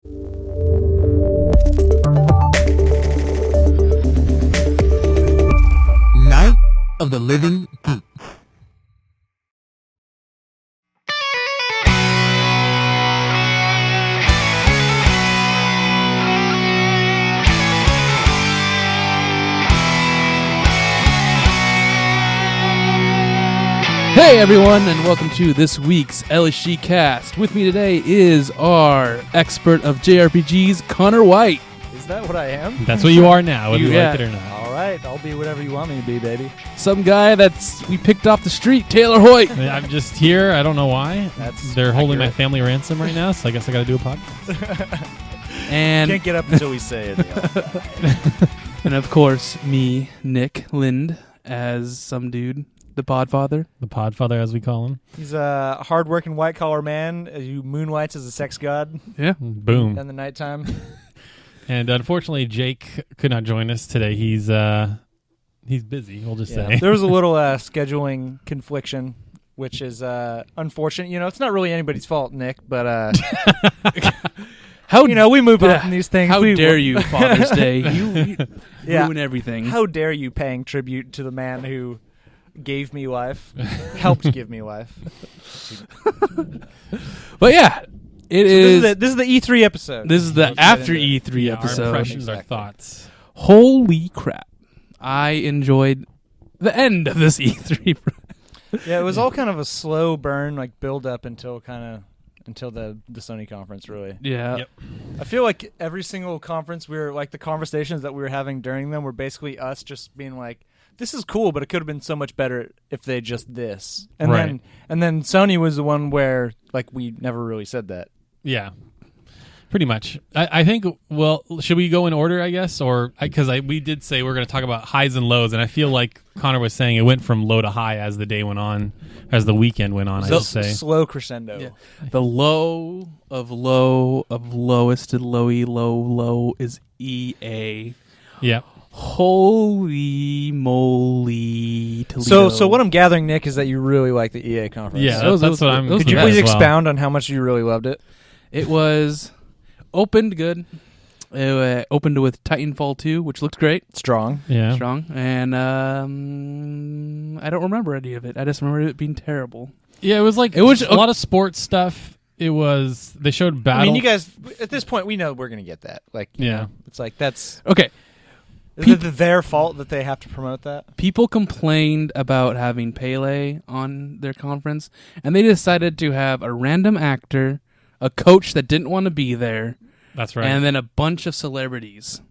Night of the Living Geeks. Hey everyone, and welcome to this week's LHG cast. With me today is our expert of JRPGs, Connor White. Is that what I am? That's what you are now, whether you like it or not. All right, I'll be whatever you want me to be, baby. Some guy we picked off the street, Taylor Hoyt. I'm just here. I don't know why. They're holding my accurate. family ransom right now, so I guess I got to do a podcast. And Can't get up until we say it. and of course, me, Nick Lind, as some dude, the Podfather. The Podfather, as we call him. He's a hard-working white-collar man who moonlights as a sex god Yeah. Boom. in the nighttime. And unfortunately, Jake could not join us today. He's busy, we'll just say. There was a little scheduling confliction, which is unfortunate. You know, it's not really anybody's fault, Nick, but we move on from these things. How dare you, Father's Day? You Yeah. ruin everything. How dare you paying tribute to the man who gave me life, helped give me life. But yeah, This is the E3 episode. This is the Let's get after into it. E3 Our episode. impressions, our Exactly. thoughts. Holy crap. I enjoyed the end of this E3. Yeah, it was all kind of a slow burn, like build up until the Sony conference, really. Yeah. Yep. I feel like every single conference the conversations that we were having during them were basically us just being like, this is cool, but it could have been so much better if they just this. And Right. then Sony was the one where we never really said that. Yeah. Pretty much. I think, well, should we go in order, I guess? Or because we did say we're going to talk about highs and lows, and I feel like Connor was saying it went from low to high as the day went on, as the weekend went on, I should say. Slow crescendo. Yeah. The low of lowest to low is EA. Yeah. Holy moly, Toledo. So what I'm gathering, Nick, is that you really like the EA conference. Yeah, Those- that's what I'm those- Could you Yeah, please as well. expound on how much you really loved it? It was opened good. It opened with Titanfall 2, which looked great. Strong. Yeah. Strong. And I don't remember any of it. I just remember it being terrible. Yeah, it was a lot of sports stuff. They showed battle. I mean, you guys, at this point, we know we're going to get that. Yeah. It's like that's Okay. is it their fault that they have to promote that? People complained about having Pele on their conference, and they decided to have a random actor, a coach that didn't want to be there, That's right. and then a bunch of celebrities.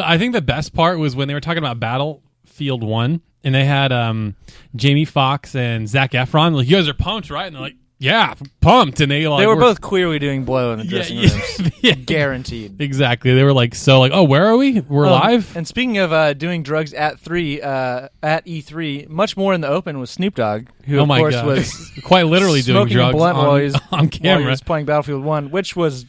I think the best part was when they were talking about Battlefield 1, and they had Jamie Foxx and Zac Efron. Like, you guys are pumped, right? And they're like, yeah, pumped. And they They were both clearly doing blow in the dressing rooms. Yeah. Guaranteed. Exactly. They were like, oh, where are we? We're live? And speaking of doing drugs at E3, much more in the open was Snoop Dogg, who Oh of my course God. was Quite literally doing smoking a drugs blunt on, while he was on while he camera. was playing Battlefield 1, which was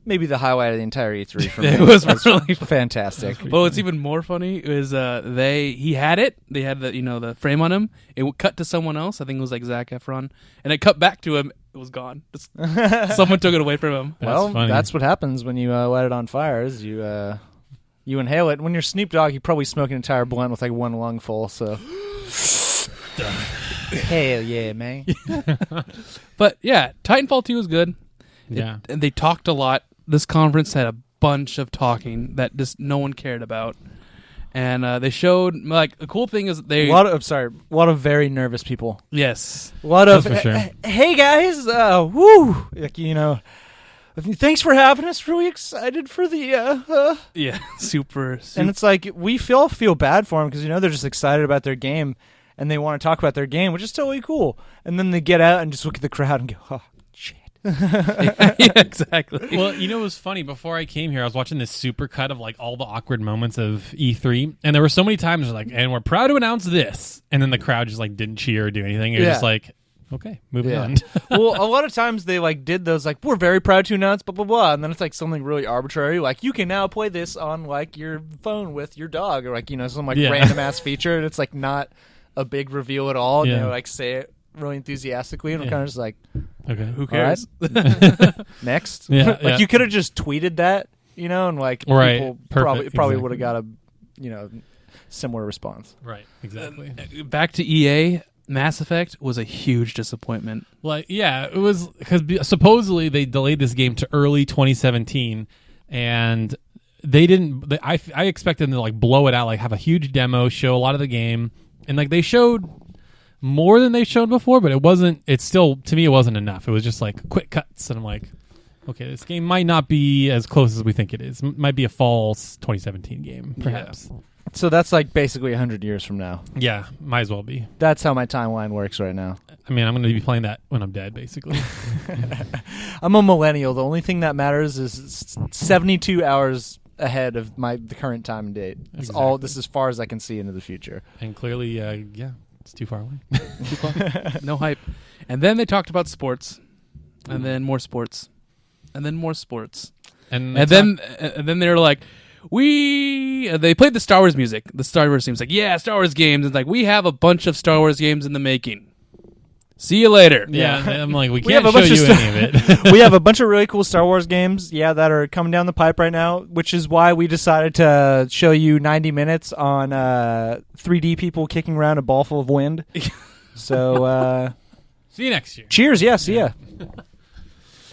maybe the highlight of the entire E3 for me. It was really fantastic. But what's even more funny is he had it. They had the frame on him. It would cut to someone else. I think it was like Zac Efron, and it cut back to him. It was gone. Someone took it away from him. Well, funny. that's what happens when you light it on fire. Is you inhale it. When you're Snoop Dogg, you probably smoke an entire blunt with like one lung full. So, hell yeah, man! But yeah, Titanfall 2 was good. Yeah. And they talked a lot. This conference had a bunch of talking that just no one cared about. And they showed, the cool thing is A lot of very nervous people. Yes. A lot of That's for sure. Hey guys, woo! Thanks for having us. Really excited for the Yeah, super. And it's like we feel bad for them because they're just excited about their game and they want to talk about their game, which is totally cool. And then they get out and just look at the crowd and go, "Oh shit." yeah, exactly. Well, it was funny. Before I came here, I was watching this super cut of like all the awkward moments of E3, and there were so many times like, and we're proud to announce this, and then the crowd just like didn't cheer or do anything. It was just like, okay, moving on. Well, a lot of times they like did those like, we're very proud to announce blah blah blah, and then it's like something really arbitrary, like you can now play this on like your phone with your dog, or like some like random ass feature, and it's like not a big reveal at all. And they like say it really enthusiastically, and we're kind of just like, Okay. Who cares? next. Yeah, Like yeah. you could have just tweeted that, and like Right. people Perfect, probably exactly. would have got a, similar response. Right. Exactly. Back to EA, Mass Effect was a huge disappointment. Like, yeah, it was because supposedly they delayed this game to early 2017, and they didn't. I expected them to like blow it out, like have a huge demo, show a lot of the game, and like they showed more than they showed before, but it wasn't. It's still, to me, it wasn't enough. It was just like quick cuts, and I'm like, okay, this game might not be as close as we think it is. Might be a fall 2017 game, perhaps. So that's like basically 100 years from now. Yeah, might as well be. That's how my timeline works right now. I mean, I'm going to be playing that when I'm dead, basically. I'm a millennial. The only thing that matters is 72 hours ahead of the current time and date. That's all. This is as far as I can see into the future. And clearly, yeah, it's too far away. No hype. And then they talked about sports, and then more sports, and then more sports, And then they're like, they played the Star Wars music. The Star Wars seems like, yeah, Star Wars games. It's like, we have a bunch of Star Wars games in the making. See you later. Yeah, I'm like, we have can't a show bunch of you any of it. We have a bunch of really cool Star Wars games, that are coming down the pipe right now, which is why we decided to show you 90 minutes on 3D people kicking around a ball full of wind. So, See you next year. cheers. Yeah, see ya.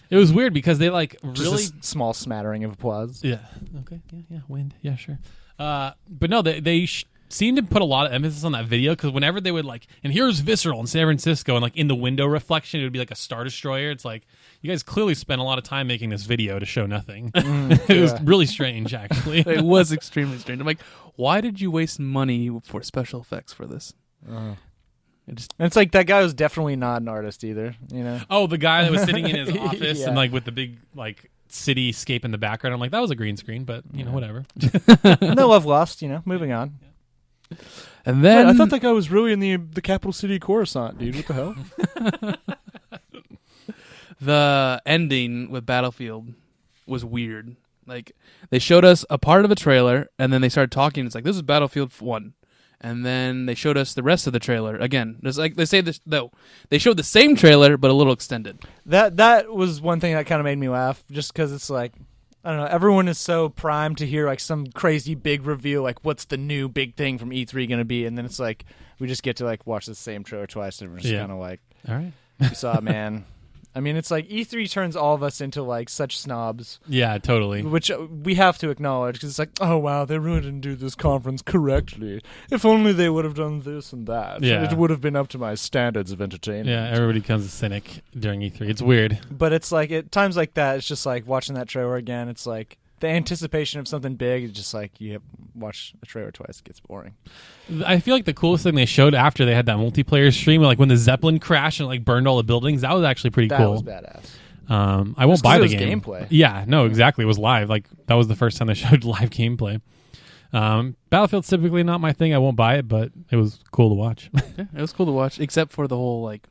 It was weird because they like Just really. a small smattering of applause. Yeah. Okay. Yeah. Wind. Yeah. Sure. But no, they seemed to put a lot of emphasis on that video because whenever they would like, and here's Visceral in San Francisco, and like in the window reflection, it would be like a Star Destroyer. It's like you guys clearly spent a lot of time making this video to show nothing. It was really strange, actually. It was extremely strange. I'm like, why did you waste money for special effects for this? And it's like that guy was definitely not an artist either, Oh, the guy that was sitting in his office Yeah. and like with the big like cityscape in the background. I'm like, that was a green screen, but whatever. No love lost, moving on. And then I thought that guy was really in the capital city of Coruscant, dude. What the hell? the ending with Battlefield was weird. Like, they showed us a part of a trailer, and then they started talking. It's like, this is Battlefield 1. And then they showed us the rest of the trailer. Again, there's like they say this though. They showed the same trailer, but a little extended. That was one thing that kind of made me laugh, just because it's like, I don't know, everyone is so primed to hear like some crazy big reveal, like what's the new big thing from E3 going to be, and then it's like we just get to like watch the same trailer twice, and we're just kind of like, All right. you saw it, man. I mean, it's like E3 turns all of us into like such snobs, Yeah, totally. which we have to acknowledge, because it's like, oh wow, they really didn't do this conference correctly. If only they would have done this and that. Yeah. It would have been up to my standards of entertainment. Yeah, everybody becomes a cynic during E3. It's weird. But it's like at times like that, it's just like watching that trailer again. It's like the anticipation of something big. It's just like you watch a trailer twice, it gets boring. I feel like the coolest thing they showed after they had that multiplayer stream, like when the Zeppelin crashed and like burned all the buildings, that was actually pretty That cool. was badass. I won't buy it the was game. gameplay. Yeah, no, exactly. It was live. Like that was the first time they showed live gameplay. Battlefield's typically not my thing. I won't buy it, but it was cool to watch. Yeah, it was cool to watch, except for the whole like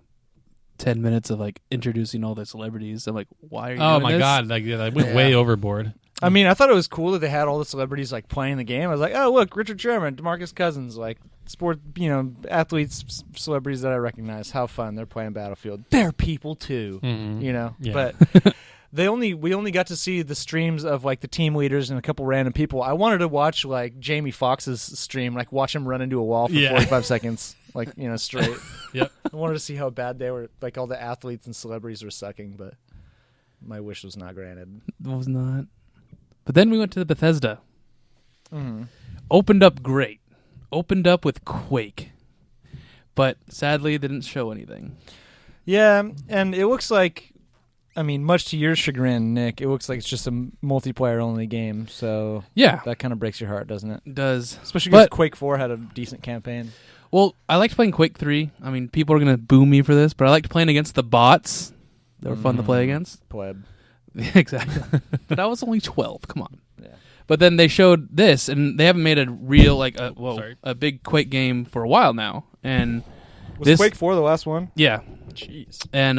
10 minutes of like introducing all the celebrities. I'm like, why are you Oh doing my this? god, like I went way overboard. I mean, I thought it was cool that they had all the celebrities like playing the game. I was like, oh look, Richard Sherman, DeMarcus Cousins, like sport, athletes, celebrities that I recognize. How fun! They're playing Battlefield. They're people too, Yeah. But we only got to see the streams of like the team leaders and a couple random people. I wanted to watch like Jamie Foxx's stream, like watch him run into a wall for 45 seconds, like straight. Yep. I wanted to see how bad they were, like all the athletes and celebrities were sucking, but my wish was not granted. It was not. But then we went to the Bethesda. Mm-hmm. Opened up great. Opened up with Quake. But sadly, they didn't show anything. Yeah, and it looks like, I mean, much to your chagrin, Nick, it looks like it's just a multiplayer-only game, so Yeah, that kind of breaks your heart, doesn't it? it does. Especially because But- Quake 4 had a decent campaign. Well, I liked playing Quake 3. I mean, people are going to boo me for this, but I liked playing against the bots. They were fun to play against. Pleb. Exactly. But I was only 12. Come on. Yeah. But then they showed this, and they haven't made a real, like, Sorry. a big Quake game for a while now. And Was this, Quake 4 the last one? yeah. Jeez. And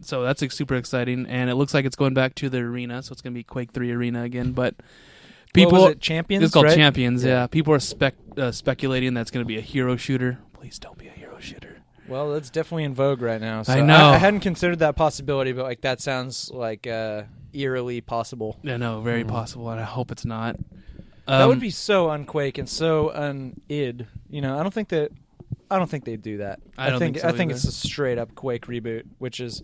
so that's like, super exciting. And it looks like it's going back to the arena, so it's going to be Quake 3 Arena again. But people, What was it, Champions? it's called right? Champions, yeah. People are speculating that's going to be a hero shooter. Please don't be a hero shooter. Well, that's definitely in vogue right now. So I know. I hadn't considered that possibility, but like that sounds like eerily possible. Yeah, no, very possible, and I hope it's not. That would be so un-Quake and so un-id. You know, I don't think they'd do that. I don't think so think either. it's a straight up Quake reboot, which is,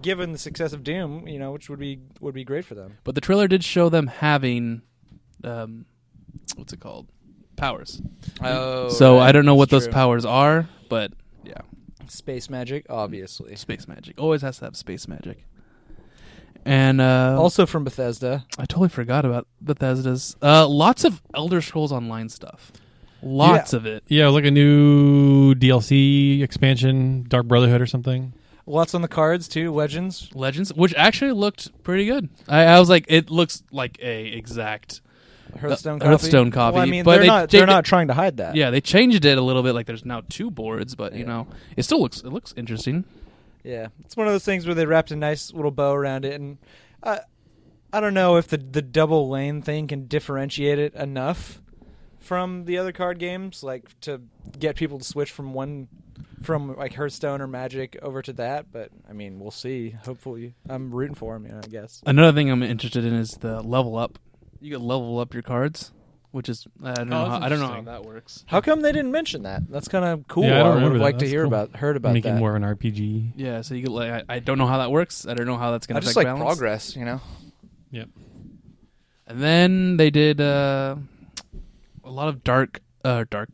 given the success of Doom, you know, which would be great for them. But the trailer did show them having, what's it called? Powers. Oh, So right. I don't know what That's those true. powers are, but yeah, Space magic, obviously. space magic always has to have space magic. And Also from Bethesda. I totally forgot about Bethesda's. Lots of Elder Scrolls Online stuff. Lots of it. Yeah, it was like a new DLC expansion, Dark Brotherhood or something. Lots on the cards too. Legends. Legends, which actually looked pretty good. I was like, it looks like a exact Hearthstone copy. Hearthstone copy. Well, I mean, but they're not trying to hide that. Yeah, they changed it a little bit. Like, there's now 2 boards, but you know, it still looks interesting. Yeah, it's one of those things where they wrapped a nice little bow around it, and I don't know if the double lane thing can differentiate it enough from the other card games, like to get people to switch from like Hearthstone or Magic over to that. But I mean, we'll see. Hopefully, I'm rooting for them. I guess. Another thing I'm interested in is the level up. You can level up your cards, which is I don't know how that works. How come they didn't mention that? That's kind of cool. Yeah, I don't would remember have that. liked to That's hear cool. heard about Make it that. more of an RPG. Yeah, so you could I don't know how that works. I don't know how that's going I to just affect like balance. progress, you know. Yep. And then they did a lot of dark. Oh my god,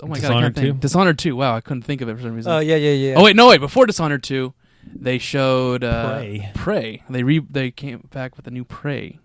I Dishonored can't think. 2? Dishonored 2. Wow, I couldn't think of it for some reason. Oh yeah. Oh wait, before Dishonored 2, they showed Prey. They came back with a new Prey.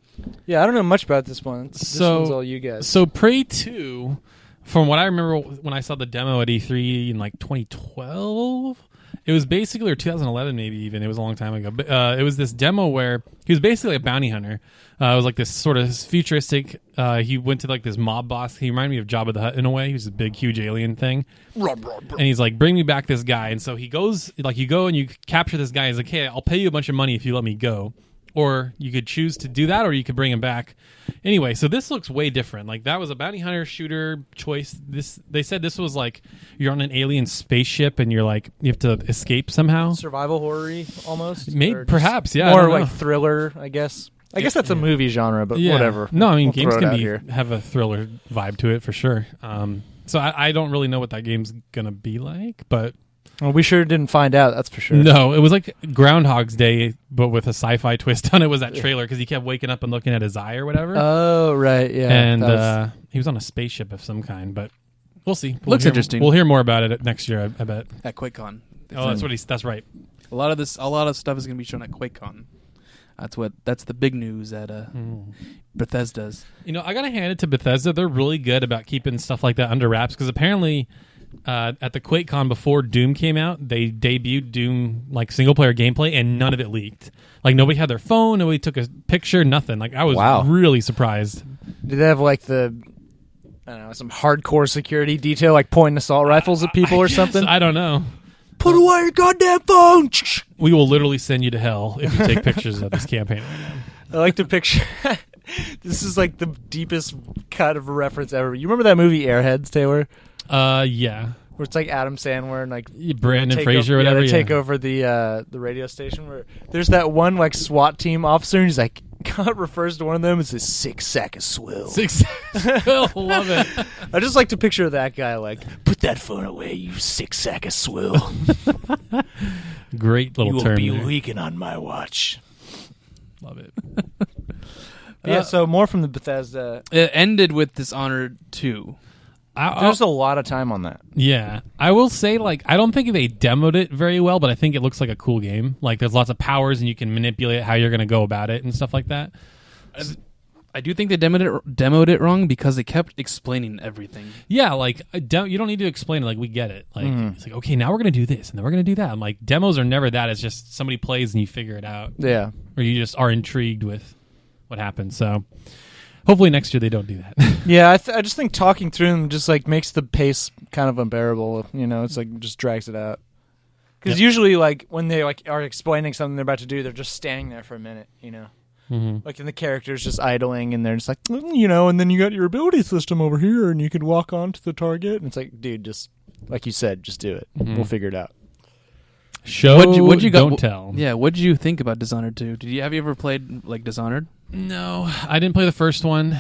Yeah, I don't know much about this one. This So- one's all you guys. So Prey 2, from what I remember when I saw the demo at E3 in like 2012, it was basically, or 2011 maybe even, it was a long time ago, but it was this demo where he was basically a bounty hunter. It was like this sort of futuristic, he went to like this mob boss. He reminded me of Jabba the Hutt in a way. He was a big, huge alien thing. And he's like, bring me back this guy. And so he goes, like you go and you capture this guy. He's like, hey, I'll pay you a bunch of money if you let me go. Or you could choose to do that, or you could bring him back. Anyway, so this looks way different. Like, that was a bounty hunter shooter choice. They said this was like you're on an alien spaceship and you're like you have to escape somehow. Survival horror-y almost. Maybe, Or just perhaps, yeah. I More don't know. like thriller, I guess. I guess that's a movie genre, but Yeah. whatever. No, I mean We'll games throw it can out be here. have a thriller vibe to it for sure. So I don't really know what that game's gonna be like, but Well, we sure didn't find out. That's for sure. no, it was like Groundhog's Day, but with a sci-fi twist on it. Was that trailer because he kept waking up and looking at his eye or whatever? Oh right, yeah. and that was- he was on a spaceship of some kind, but we'll see. Looks interesting. We'll hear more about it next year, I bet. At QuakeCon. Oh, that's right. A lot of stuff is going to be shown at QuakeCon. That's the big news at Bethesda's. You know, I gotta hand it to Bethesda. They're really good about keeping stuff like that under wraps because apparently at the QuakeCon before Doom came out, they debuted Doom like single player gameplay and none of it leaked. Like nobody had their phone, nobody took a picture, nothing. Like I was Wow. really surprised. Did they have like I don't know, some hardcore security detail, like pointing assault rifles at people or something? I don't know. Put away your goddamn phone! We will literally send you to hell if you take pictures of this campaign right now. I like to picture. This is like the deepest cut of a reference ever. You remember that movie Airheads, Taylor? Yeah. Where it's like Adam Sandler and like Brandon take Fraser or over, whatever. they Yeah. take over the radio station where there's that one like SWAT team officer and he's like God refers to one of them as a 6 sack of swill. Love it. I just like to picture that guy like, put that phone away, you 6 sack of swill. Great little You will term be there. leaking on my watch. Love it. Yeah, so more from the Bethesda. It ended with Dishonored 2. There's a lot of time on that. Yeah, I will say, like, I don't think they demoed it very well, but I think it looks like a cool game. Like, there's lots of powers, and you can manipulate how you're going to go about it and stuff like that. I do think they demoed it wrong because they kept explaining everything. Yeah, like, you don't need to explain it. Like, we get it. Like, it's like, okay, now we're going to do this, and then we're going to do that. I'm like, demos are never that. It's just somebody plays and you figure it out, Yeah. or you just are intrigued with what happens. So, hopefully next year they don't do that. Yeah, I just think talking through them just like makes the pace kind of unbearable. You know, it's like just drags it out. Because usually, like when they like are explaining something they're about to do, they're just standing there for a minute. You know, like and the character's just idling, and they're just like, you know, and then you got your ability system over here, and you can walk onto the target, and it's like, dude, just like you said, just do it. Mhm. We'll figure it out. Show, What'd you don't tell. Yeah, what did you think about Dishonored 2? Have you ever played like Dishonored? No, I didn't play the first one.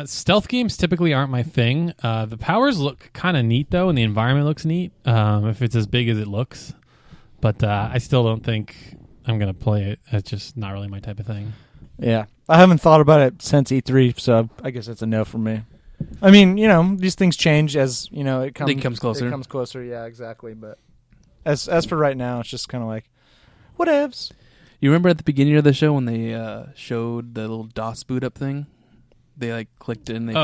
Stealth games typically aren't my thing. The powers look kind of neat, though, and the environment looks neat, if it's as big as it looks. But I still don't think I'm going to play it. It's just not really my type of thing. Yeah. I haven't thought about it since E3, so I guess it's a no for me. I mean, these things change as, it comes closer. It comes closer, yeah, exactly. But as for right now, it's just kind of like, whatevs. You remember at the beginning of the show when they showed the little DOS boot up thing? They like clicked it and they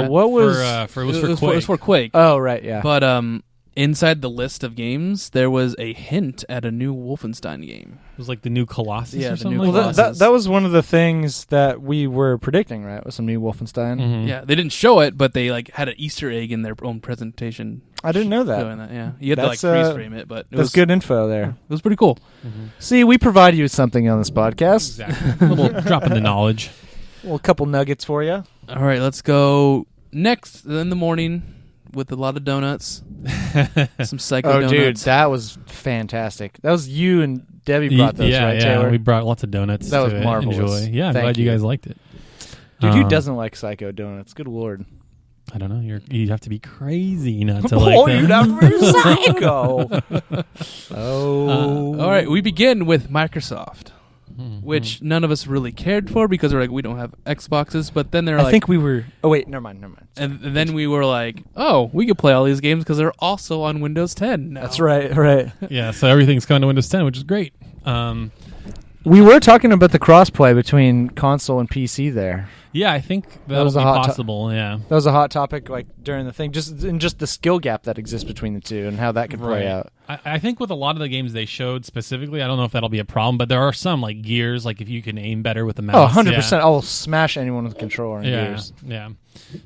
what was it was for Quake. Oh, right, yeah. But inside the list of games, there was a hint at a new Wolfenstein game. It was like the new Colossus Yeah, or the something new like Colossus. that. That was one of the things that we were predicting, right? Was some new Wolfenstein. Mhm. Yeah, they didn't show it, but they like had an Easter egg in their own presentation. I didn't know that. Showing that. Yeah, you had to like That's, freeze frame it, but That's was good info there. It was pretty cool. Mhm. See, we provide you with something on this podcast. Exactly. A little drop in the knowledge. Well, a couple nuggets for you. All right, let's go next in the morning with a lot of donuts. Some psycho donuts. Dude, that was fantastic. That was you and Debbie brought those, right, Taylor? We brought lots of donuts. That was to marvelous. Enjoy. Yeah, I'm Thank glad you guys liked it. Dude, who doesn't like psycho donuts? Good lord. I don't know. You have to be crazy not to like them. You'd have to be psycho. All right, we begin with Microsoft, Mhm. which none of us really cared for because we're like, we don't have Xboxes. But then they're I like, think we were... Oh, wait, never mind. and then we were like, oh, we could play all these games because they're also on Windows 10 now. That's right. Yeah, so everything's coming to Windows 10, which is great. We were talking about the crossplay between console and PC there. Yeah, I think that'll was be a hot possible. Yeah, That was a hot topic like during the thing, just the skill gap that exists between the two and how that could play out. I think with a lot of the games they showed specifically, I don't know if that'll be a problem, but there are some like Gears, like if you can aim better with the mouse. Oh, 100%. I will smash anyone with a controller in Gears. Yeah.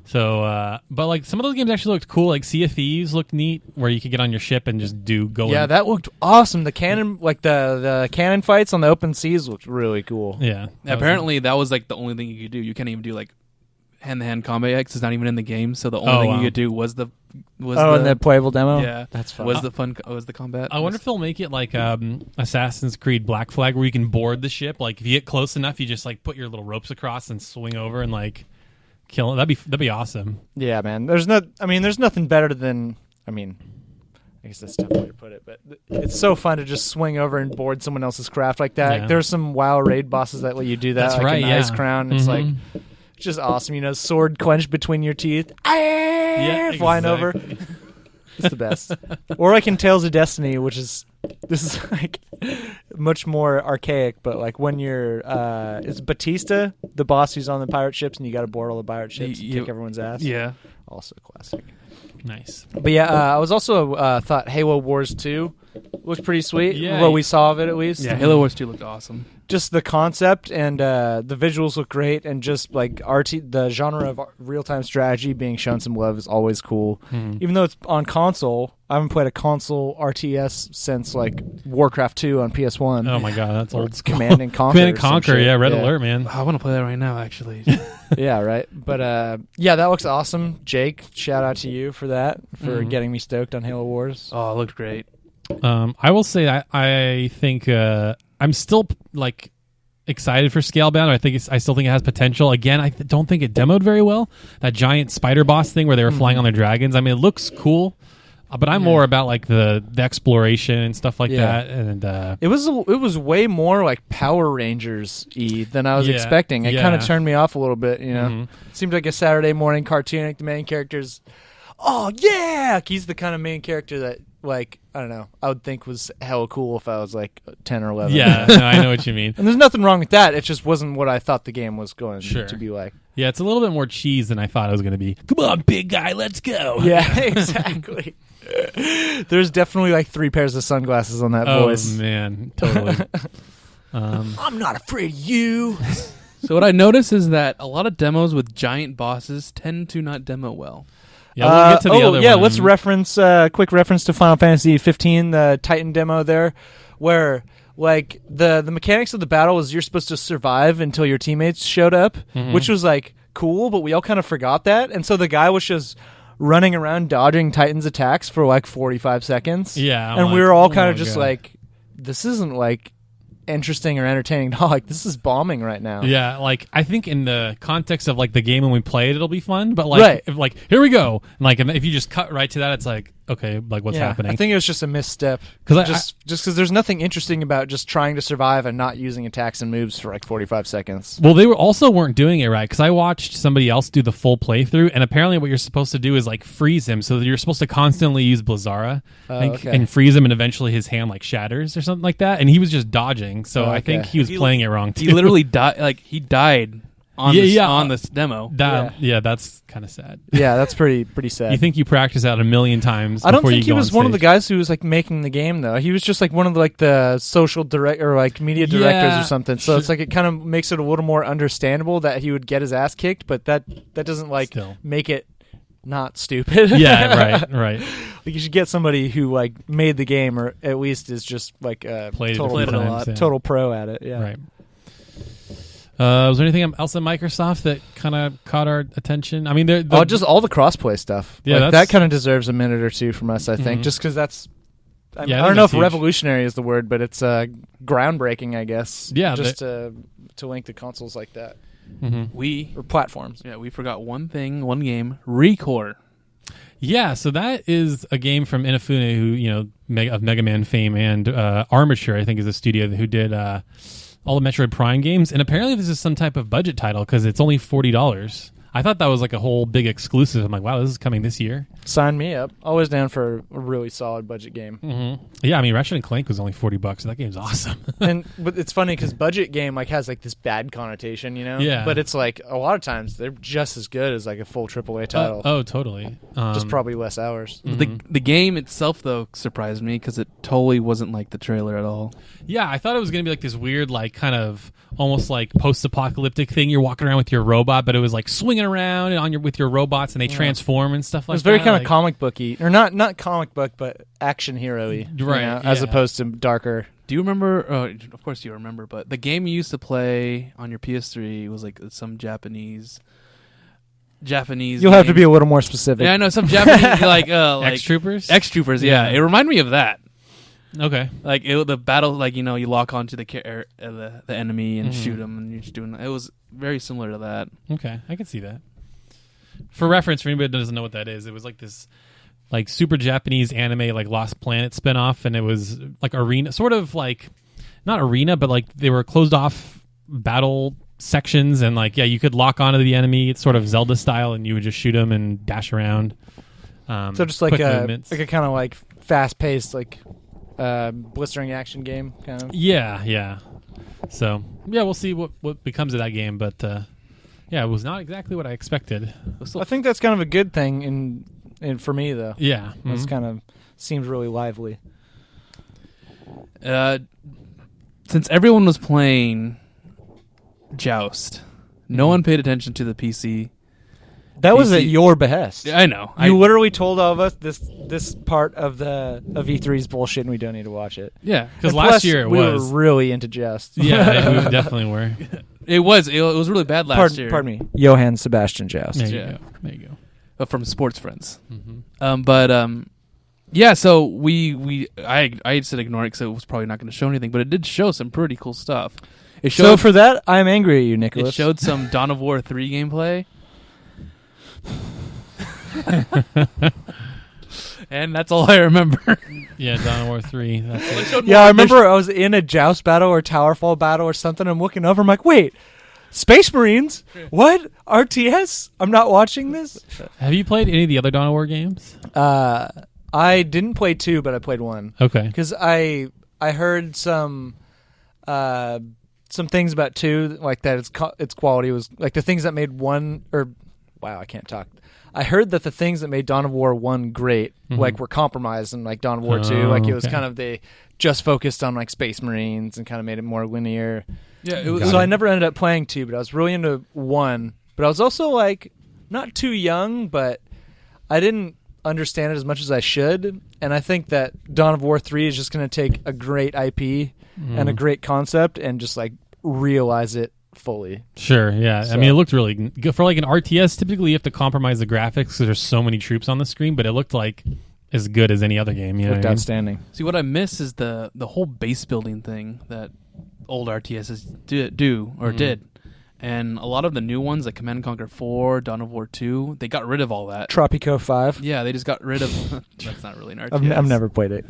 So, but like some of those games actually looked cool. Like Sea of Thieves looked neat, where you could get on your ship and just go. Yeah, that looked awesome. The cannon, like the cannon fights on the open seas, looked really cool. Yeah. Apparently, that was like the only thing you could do. You can't even do like hand-to-hand combat X. It's not even in the game, so the only thing you could do was the in the playable demo. Yeah, that's fun. Was the combat? I wonder if they'll make it like Assassin's Creed Black Flag, where you can board the ship. Like if you get close enough, you just like put your little ropes across and swing over and like kill it. That'd be awesome. Yeah, man. There's nothing better than. I guess that's a tough way to put it, but it's so fun to just swing over and board someone else's craft like that. Yeah. There's some WoW raid bosses that let you do that. That's like right. an Yeah. Ice Crown. It's like. It's just awesome, sword clenched between your teeth, flying over. It's the best. Or like in Tales of Destiny, this is like much more archaic, but like when you're, it's Batista, the boss who's on the pirate ships, and you got to board all the pirate ships and kick everyone's ass. Yeah. Also classic. Nice. But yeah, I was also thought Halo Wars 2 looked pretty sweet. Yeah. What we saw of it, at least. Yeah, Halo Wars 2 looked awesome. Just the concept and the visuals look great, and just like the genre of real-time strategy being shown some love is always cool. Even though it's on console, I haven't played a console RTS since like Warcraft 2 on PS1. Oh my god, that's old school. Command and Conquer. Command and Conquer, yeah, Red Alert, man. I want to play that right now, actually. Yeah, right. But yeah, that looks awesome. Jake, shout out to you for that, for getting me stoked on Halo Wars. Oh, it looked great. I will say I think I'm still like excited for Scalebound. I still think it has potential. Again, I don't think it demoed very well. That giant spider boss thing where they were flying on their dragons. I mean, it looks cool, but I'm more about like the exploration and stuff like that. And it was way more like Power Rangers-y than I was expecting. It kind of turned me off a little bit. It seemed like a Saturday morning cartoon. Like the main character's, oh yeah, he's the kind of main character that. Like, I don't know, I would think was hella cool if I was like 10 or 11. Yeah, no, I know what you mean. And there's nothing wrong with that. It just wasn't what I thought the game was going to be like. Yeah, it's a little bit more cheese than I thought it was going to be. Come on, big guy, let's go. Yeah, exactly. There's definitely like 3 pairs of sunglasses on that voice. Oh, man, totally. I'm not afraid of you. So what I noticed is that a lot of demos with giant bosses tend to not demo well. Yeah, we'll get to the other one. Let's reference quick reference to Final Fantasy 15, the Titan demo there, where like the mechanics of the battle was you're supposed to survive until your teammates showed up, which was like cool, but we all kind of forgot that, and so the guy was just running around dodging Titan's attacks for like 45 seconds. Yeah, I'm and we like, were all oh kind of my just God. like, this isn't like interesting or entertaining at all. Like, this is bombing right now. Yeah, like I think in the context of like the game when we play it, it'll be fun. But like, Right. if, like here we go. And, like if you just cut right to that, it's like okay, like what's Yeah, happening? I think it was just a misstep. 'Cause Just because there's nothing interesting about just trying to survive and not using attacks and moves for like 45 seconds. Well, they weren't doing it right because I watched somebody else do the full playthrough, and apparently what you're supposed to do is like freeze him, so that you're supposed to constantly use Blizzara Okay. and freeze him, and eventually his hand like shatters or something like that, and he was just dodging. So Oh, I think okay. he was playing it wrong too. He literally died. Like he died on on this demo. yeah, that's kind of sad. Yeah, that's pretty sad. You think you practice out a million times? I don't before think you he go was on one of the stage. guys who was like making the game though. He was just like one of the, like the social direct or like media directors Yeah, or something. So it's like it kind of makes it a little more understandable that he would get his ass kicked, but that doesn't like Still. make it not stupid. Yeah, right. Like you should get somebody who like made the game or at least is just like Played it a total, few times, yeah. total pro at it. Yeah. Right. Was there anything else at Microsoft that kind of caught our attention? I mean, Just all the crossplay stuff. Yeah, Like, that's- that kind of deserves a minute or two from us, I think, Mhm. just because that's. I Yeah, I don't think know if that's huge. revolutionary is the word, but it's groundbreaking, I guess. Yeah, just to link the consoles like that We or platforms. we forgot one game, Recore. Yeah, so that is a game from Inafune, who of Mega Man fame, and Armature, I think, is a studio who did all the Metroid Prime games. And apparently, this is some type of budget title because it's only $40. I thought that was like a whole big exclusive. I'm like, wow, this is coming this year. Sign me up. Always down for a really solid budget game. Mm-hmm. Yeah, I mean, Ratchet and Clank was only $40. So that game's awesome. But it's funny because budget game like has like this bad connotation, you know. Yeah. But it's like a lot of times they're just as good as like a full AAA title. Oh, totally. Just probably less hours. The game itself though surprised me because it totally wasn't like the trailer at all. Yeah, I thought it was going to be like this weird, like kind of almost like post-apocalyptic thing. You're walking around with your robot, but it was like swinging around and with your robots, and they transform and stuff It like was very that. kind of like, comic booky, or not comic book, but action hero-y, Right, as yeah. opposed to darker. Do you remember? Of course you remember, but the game you used to play on your PS3 was like some Japanese. You'll have to be a little more specific. Yeah, I know some Japanese like X-Troopers? X-Troopers, yeah. It reminded me of that. Okay. Like the battle, like you lock onto the enemy and shoot him, and you're just doing. It was very similar to that. Okay, I can see that. For reference, for anybody that doesn't know what that is, it was like this like super Japanese anime like Lost Planet spinoff, and it was like arena, sort of like not arena, but like they were closed off battle sections, and like you could lock onto the enemy. It's sort of Zelda style, and you would just shoot them and dash around. So just like quick a movements. kind of like fast paced like blistering action game kind of. Yeah. So we'll see what becomes of that game, but it was not exactly what I expected. I think that's kind of a good thing in for me though. Yeah, It's kind of seems really lively. Since everyone was playing Joust, no one paid attention to the PC. That was at PC your behest. Yeah, I know. You literally told all of us this part of E3's bullshit, and we don't need to watch it. Yeah, because And last plus, year it we was were really into Joust. yeah, we definitely were. it was really bad last year. Pardon me, Johann Sebastian Joust. There you Yeah. go. There you go. But from Sports Friends. Mm-hmm. Yeah. So I said ignore it because it was probably not going to show anything, but it did show some pretty cool stuff. It showed. So for that, I'm angry at you, Nicholas. It showed some Dawn of War 3 gameplay. And that's all I remember. Yeah, Dawn of War 3. That's it. Yeah, I remember I was in a Joust battle or Towerfall battle or something. I'm looking over. I'm like, wait, Space Marines? What? RTS? I'm not watching this? Have you played any of the other Dawn of War games? I didn't play 2, but I played 1. Okay. Because I heard some things about 2, like that its quality was, like the things that made 1, or, wow, I can't talk. I heard that the things that made Dawn of War 1 great, like, were compromised in, like, Dawn of War 2. Like, it was okay. kind of, they just focused on, like, Space Marines and kind of made it more linear. Yeah, it was. So I never ended up playing 2, but I was really into 1. But I was also, like, not too young, but I didn't understand it as much as I should. And I think that Dawn of War 3 is just going to take a great IP and a great concept and just, like, realize it fully. Sure, yeah. So- I mean, it looked really good. For like an RTS, typically you have to compromise the graphics because there's so many troops on the screen, but it looked like as good as any other game. You know Looked what I mean? outstanding. See, what I miss is the whole base building thing that old RTSs did. And a lot of the new ones, like Command & Conquer 4, Dawn of War 2, they got rid of all that. Tropico 5. Yeah, they just got rid of... That's not really an RTS. I've never played it.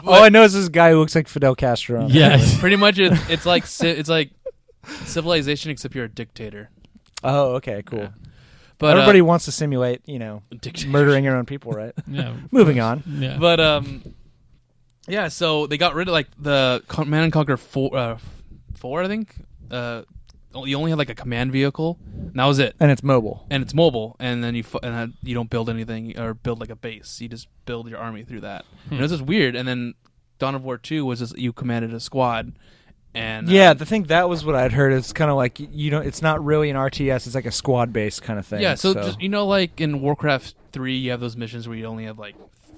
All I know is this guy who looks like Fidel Castro. on it. Yeah. Pretty much, it's like Civilization, except you're a dictator. Oh, okay, cool. Yeah. But Everybody wants to simulate, dictator. murdering your own people, right? Yeah. Moving on. Yeah. But yeah. So they got rid of like the Command & Conquer 4, I think. You only had like a command vehicle. And that was it. And it's mobile. And it's mobile, and then you don't build anything or build like a base. You just build your army through that. And it was just weird. And then Dawn of War 2 was just you commanded a squad, and Yeah, I think that was what I'd heard. It's kind of like it's not really an RTS. It's like a squad based kind of thing. yeah. So just, like in Warcraft 3, you have those missions where you only have like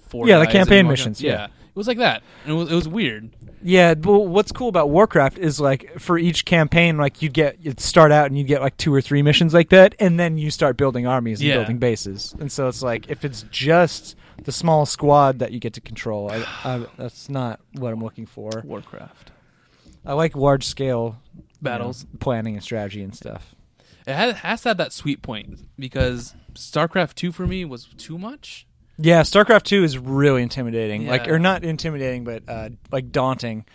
4. Yeah, the guys and campaign you walk missions, around. yeah. It was like that, and it was weird. Yeah, but what's cool about Warcraft is like for each campaign, like you'd start out and you get like 2 or 3 missions like that, and then you start building armies and Yeah. building bases. And so it's like if it's just the small squad that you get to control, that's not what I'm looking for. Warcraft I like large scale battles. planning and strategy and stuff. It has to have that sweet point because StarCraft 2 for me was too much. Yeah, StarCraft 2 is really intimidating. Yeah. Or not intimidating, but like daunting.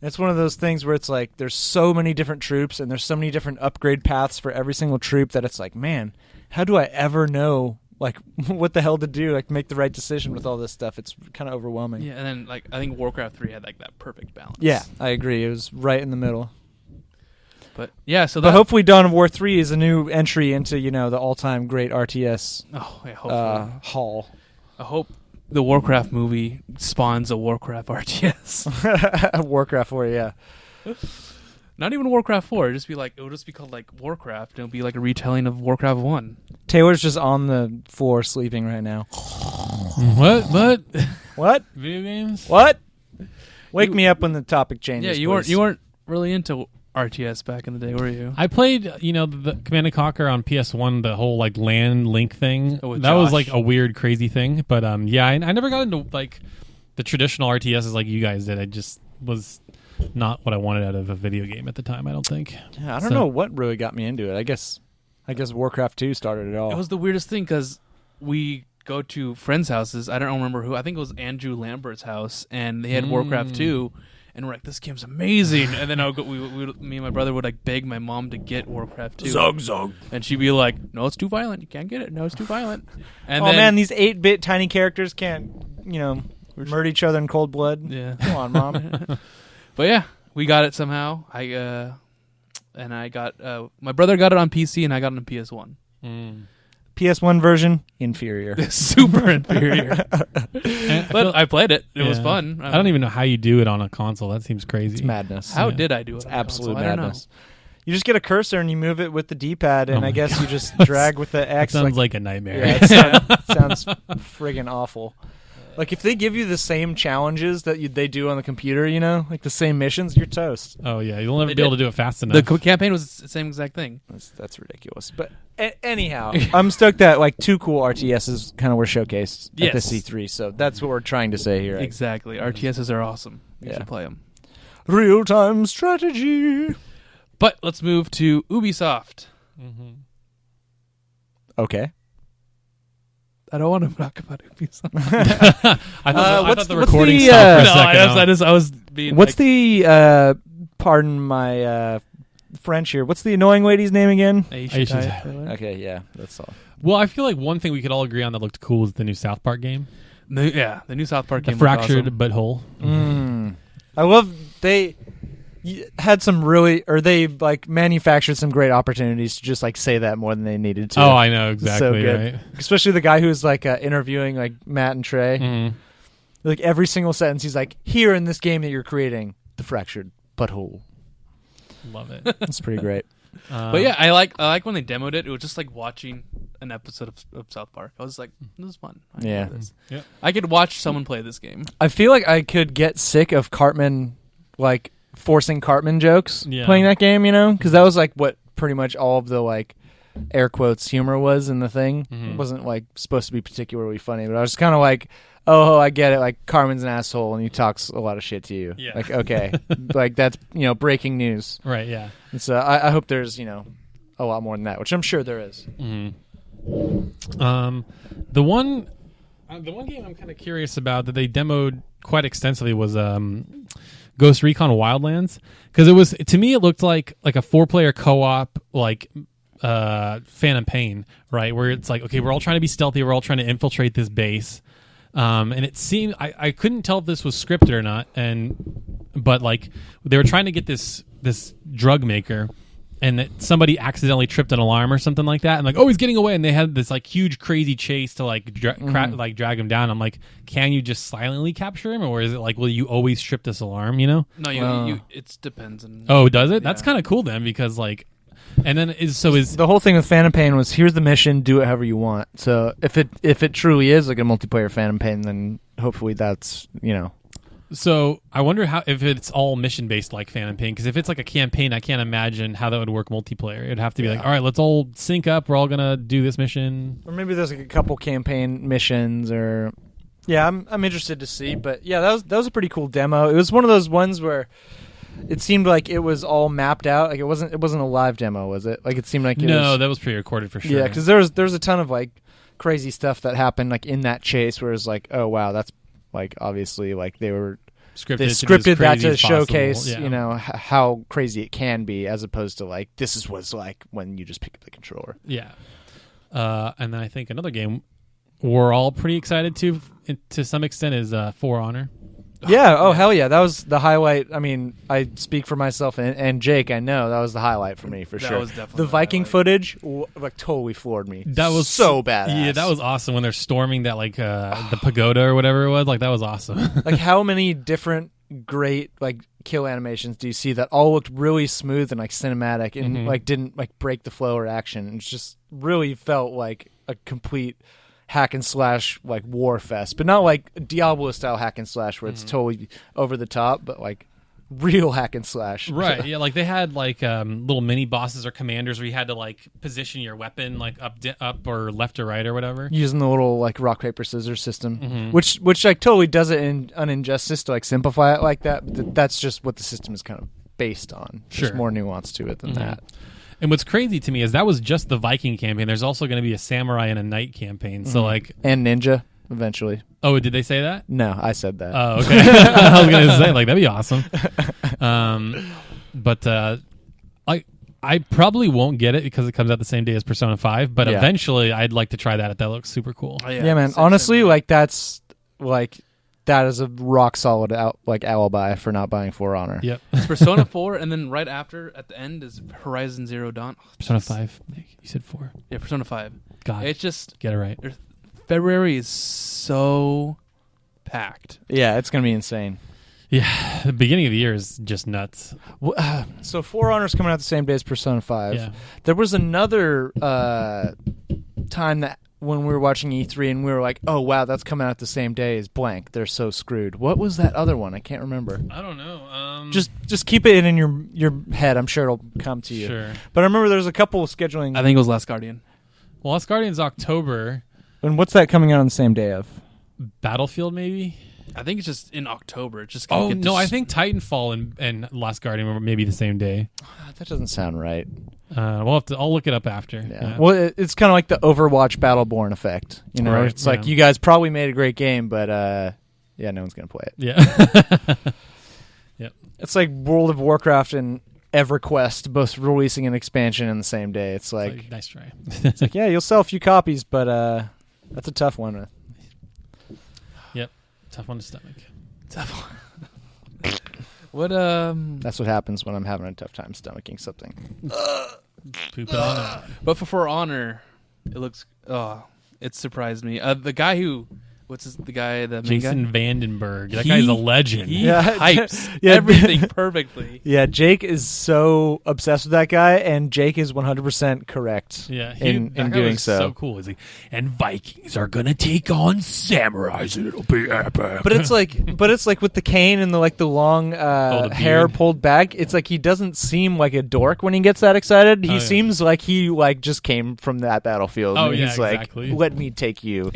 It's one of those things where it's like there's so many different troops and there's so many different upgrade paths for every single troop that it's like, man, how do I ever know like what the hell to do, like make the right decision with all this stuff? It's kind of overwhelming. Yeah, and then like I think Warcraft 3 had like that perfect balance. Yeah, I agree. It was right in the middle. But yeah, so But hopefully Dawn of War 3 is a new entry into, the all-time great RTS haul. I hope the Warcraft movie spawns a Warcraft RTS. Warcraft 4, yeah. Not even Warcraft 4. It would just be called like Warcraft. It'll be like a retelling of Warcraft 1. Taylor's just on the floor sleeping right now. What? What? Video games? What? Wake me up when the topic changes. Yeah, you weren't really into RTS back in the day, were you? I played, the Command & Conquer on PS1, the whole like LAN link thing. Oh, with that was Josh? like a weird, crazy thing. But yeah, I never got into like the traditional RTSs like you guys did. I just was not what I wanted out of a video game at the time. I don't think. Yeah, I don't know what really got me into it. I guess Warcraft 2 started it all. It was the weirdest thing because we go to friends' houses. I don't remember who. I think it was Andrew Lambert's house, and they had Warcraft 2. And we're like, this game's amazing. And then me and my brother would like beg my mom to get Warcraft 2. Zog. And she'd be like, no, it's too violent. You can't get it. No, it's too violent. And Oh man, these 8-bit tiny characters can't, murder each other in cold blood. Yeah. Come on, Mom. But yeah, we got it somehow. I got my brother got it on PC and I got it on PS1. PS1 version, inferior. Super inferior. But I played it. It was fun. I don't even know how you do it on a console. That seems crazy. It's madness. How did I do it? It's absolute I don't know. madness. You just get a cursor and you move it with the D-pad, and Oh my I guess God. you just drag with the That X. sounds like a nightmare. Yeah, it sounds friggin' awful. Like if they give you the same challenges that they do on the computer, like the same missions, you're toast. Oh yeah, you'll never They be able did. to do it fast enough. The campaign was the same exact thing. That's ridiculous. But anyhow, I'm stoked that like 2 cool RTSs kind of were showcased at the Yes. C3. So that's what we're trying to say here. Exactly. RTSs are awesome. You Yeah. should play them. Real-time strategy. But let's move to Ubisoft. Okay. I don't want to talk about Ubisoft. I thought what's the the- recording what's the, stopped for a No, second. I was being. What's like, the pardon my French here? What's the annoying lady's name again? Aisha Aisha Tyler? Okay, yeah, that's all. Well, I feel like one thing we could all agree on that looked cool was the new South Park game. The new South Park The game. fractured Awesome. butthole. I love they had some really, or they like manufactured some great opportunities to just like say that more than they needed to. Oh, I know It's exactly. so good. Right. Especially the guy who's like interviewing like Matt and Trey. Mhm. Like every single sentence, he's like, "Here in this game that you're creating, the fractured butthole." Love it. That's pretty great. But yeah, I like when they demoed it. It was just like watching an episode of South Park. I was like, this is fun. I Yeah. enjoy this. Yep. I could watch someone play this game. I feel like I could get sick of Cartman like forcing Cartman jokes Yeah. playing that game, because that was like what pretty much all of the like air quotes humor was in the thing. It wasn't like supposed to be particularly funny, but I was kind of like, oh, I get it. Like Cartman's an asshole and he talks a lot of shit to you. Yeah. Like, okay, like that's breaking news. Right. Yeah. And so I hope there's a lot more than that, which I'm sure there is. The one game I'm kind of curious about that they demoed quite extensively was Ghost Recon Wildlands, because to me it looked like a 4-player co-op like Phantom Pain, right? Where it's like, okay, we're all trying to be stealthy, we're all trying to infiltrate this base, and it seemed I couldn't tell if this was scripted or not, but like they were trying to get this drug maker, and that somebody accidentally tripped an alarm or something like that, and like, oh, he's getting away, and they had this like huge crazy chase to like drag him down. I'm like, can you just silently capture him, or is it like, will you always trip this alarm? No, it depends. Oh, does it? Yeah. That's kind of cool then, because like, and then is the whole thing with Phantom Pain was, here's the mission, do it however you want. So if it truly is like a multiplayer Phantom Pain, then hopefully that's So I wonder if it's all mission based like Phantom Pain, because if it's like a campaign, I can't imagine how that would work multiplayer. It'd have to be like, all right, let's all sync up. We're all gonna do this mission, or maybe there's like a couple campaign missions, or I'm interested to see. But yeah, that was a pretty cool demo. It was one of those ones where it seemed like it was all mapped out. Like it wasn't a live demo, was it? Like it seemed like that was pre-recorded for sure. Yeah, because there's a ton of like crazy stuff that happened like in that chase, where it's like, oh wow, that's like obviously like they scripted that to showcase how crazy it can be, as opposed to like this was like when you just pick up the controller. Yeah, and then I think another game we're all pretty excited to some extent is For Honor. Yeah. Oh, hell yeah. That was the highlight. I mean, I speak for myself and Jake. I know that was the highlight for me, for sure. Was definitely the Viking highlight. Footage like totally floored me. That was so badass. Yeah, that was awesome when they're storming that like the pagoda or whatever it was. Like that was awesome. Like how many different great like kill animations do you see that all looked really smooth and like cinematic and like didn't like break the flow or action? It just really felt like a complete hack and slash like war fest, but not like Diablo style hack and slash where it's totally over the top, but like real hack and slash. Right. Yeah. Like they had like little mini bosses or commanders where you had to like position your weapon like up or left or right or whatever, using the little like rock paper scissors system, which like totally does it an injustice to like simplify it like that. But that's just what the system is kind of based on. Sure. There's more nuance to it than that. And what's crazy to me is that was just the Viking campaign. There's also going to be a samurai and a knight campain. So like, and ninja eventually. Oh, did they say that? No, I said that. Oh, okay. I was going to say like that'd be awesome. But I probably won't get it because it comes out the same day as Persona 5. But eventually, I'd like to try that. That looks super cool. Oh, yeah, man. Honestly, like that's like. That is a rock solid alibi for not buying For Honor. Yep. It's Persona 4, and then right after, at the end, is Horizon Zero Dawn. Oh, Persona 5. You said 4. Yeah, Persona 5. God. It's just... Get it right. February is so packed. Yeah, it's going to be insane. Yeah, the beginning of the year is just nuts. So For Honor's coming out the same day as Persona 5. Yeah. There was another time that when we were watching E3 and we were like, oh, wow, that's coming out the same day as blank. They're so screwed. What was that other one? I can't remember. I don't know. Just keep it in your head. I'm sure it'll come to you. Sure. But I remember there's a couple of scheduling. I think it was Last Guardian. Well, Last Guardian's October. And what's that coming out on the same day of? Battlefield, maybe? I think it's just in October. It's just I think Titanfall and Last Guardian were maybe the same day. That doesn't sound right. I'll look it up after. Yeah. Well, it's kind of like the Overwatch Battleborn effect. You know, right, it's like you guys probably made a great game, but no one's gonna play it. Yeah. Yep. It's like World of Warcraft and EverQuest both releasing an expansion in the same day. It's like nice try. It's like you'll sell a few copies, but that's a tough one. Yep. Tough one to stomach. Tough one. What That's what happens when I'm having a tough time stomaching something. Poop it on it. But for Honor, it looks it surprised me. The guy who the guy, the main Jason guy? Vandenberg. That guy's a legend. He Yeah. hypes Yeah. everything perfectly. Yeah, Jake is so obsessed with that guy, and Jake is 100% correct. Yeah, in that guy doing was so. cool. He's like, and Vikings are gonna take on samurais, and it'll be epic. But it's like with the cane and the long the hair beard. pulled back. It's like he doesn't seem like a dork when he gets that excited. He yeah. seems like he just came from that battlefield. Oh, and yeah, he's like, exactly. let me take you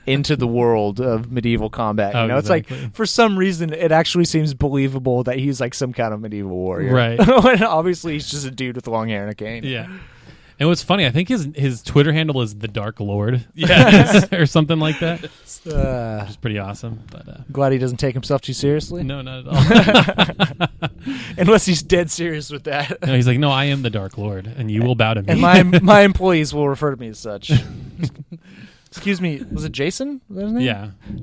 into the world of medieval combat. You Oh, know, exactly. it's like for some reason it actually seems believable that he's like some kind of medieval warrior. Right. When obviously he's just a dude with long hair and a cane. Yeah. And what's funny, I think his Twitter handle is the Dark Lord, Yeah. or something like that, which Uh, is pretty awesome. But glad he doesn't take himself too seriously. no, not at all. Unless he's dead serious with that. No, he's like, no, I am the Dark Lord, and you will bow to me. And my employees will refer to me as such. Excuse me, was it Jason? Was that his name?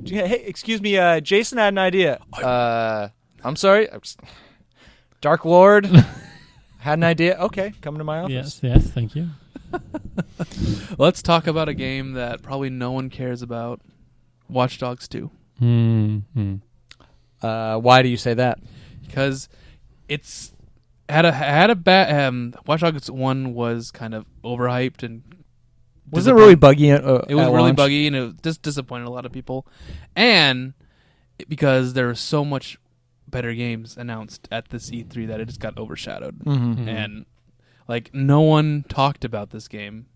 yeah. Hey, excuse me, Jason had an idea. I'm sorry. Dark Lord had an idea. Okay, come to my office. Yes, thank you. Let's talk about a game that probably no one cares about. Watch Dogs 2. Mm-hmm. Why do you say that? Because it's had a bad. Watch Dogs 1 was kind of overhyped and Was it really buggy? it was at really launch? buggy and it just disappointed a lot of people. And because there were so much better games announced at this E3 that it just got overshadowed. Mhm. And like no one talked about this game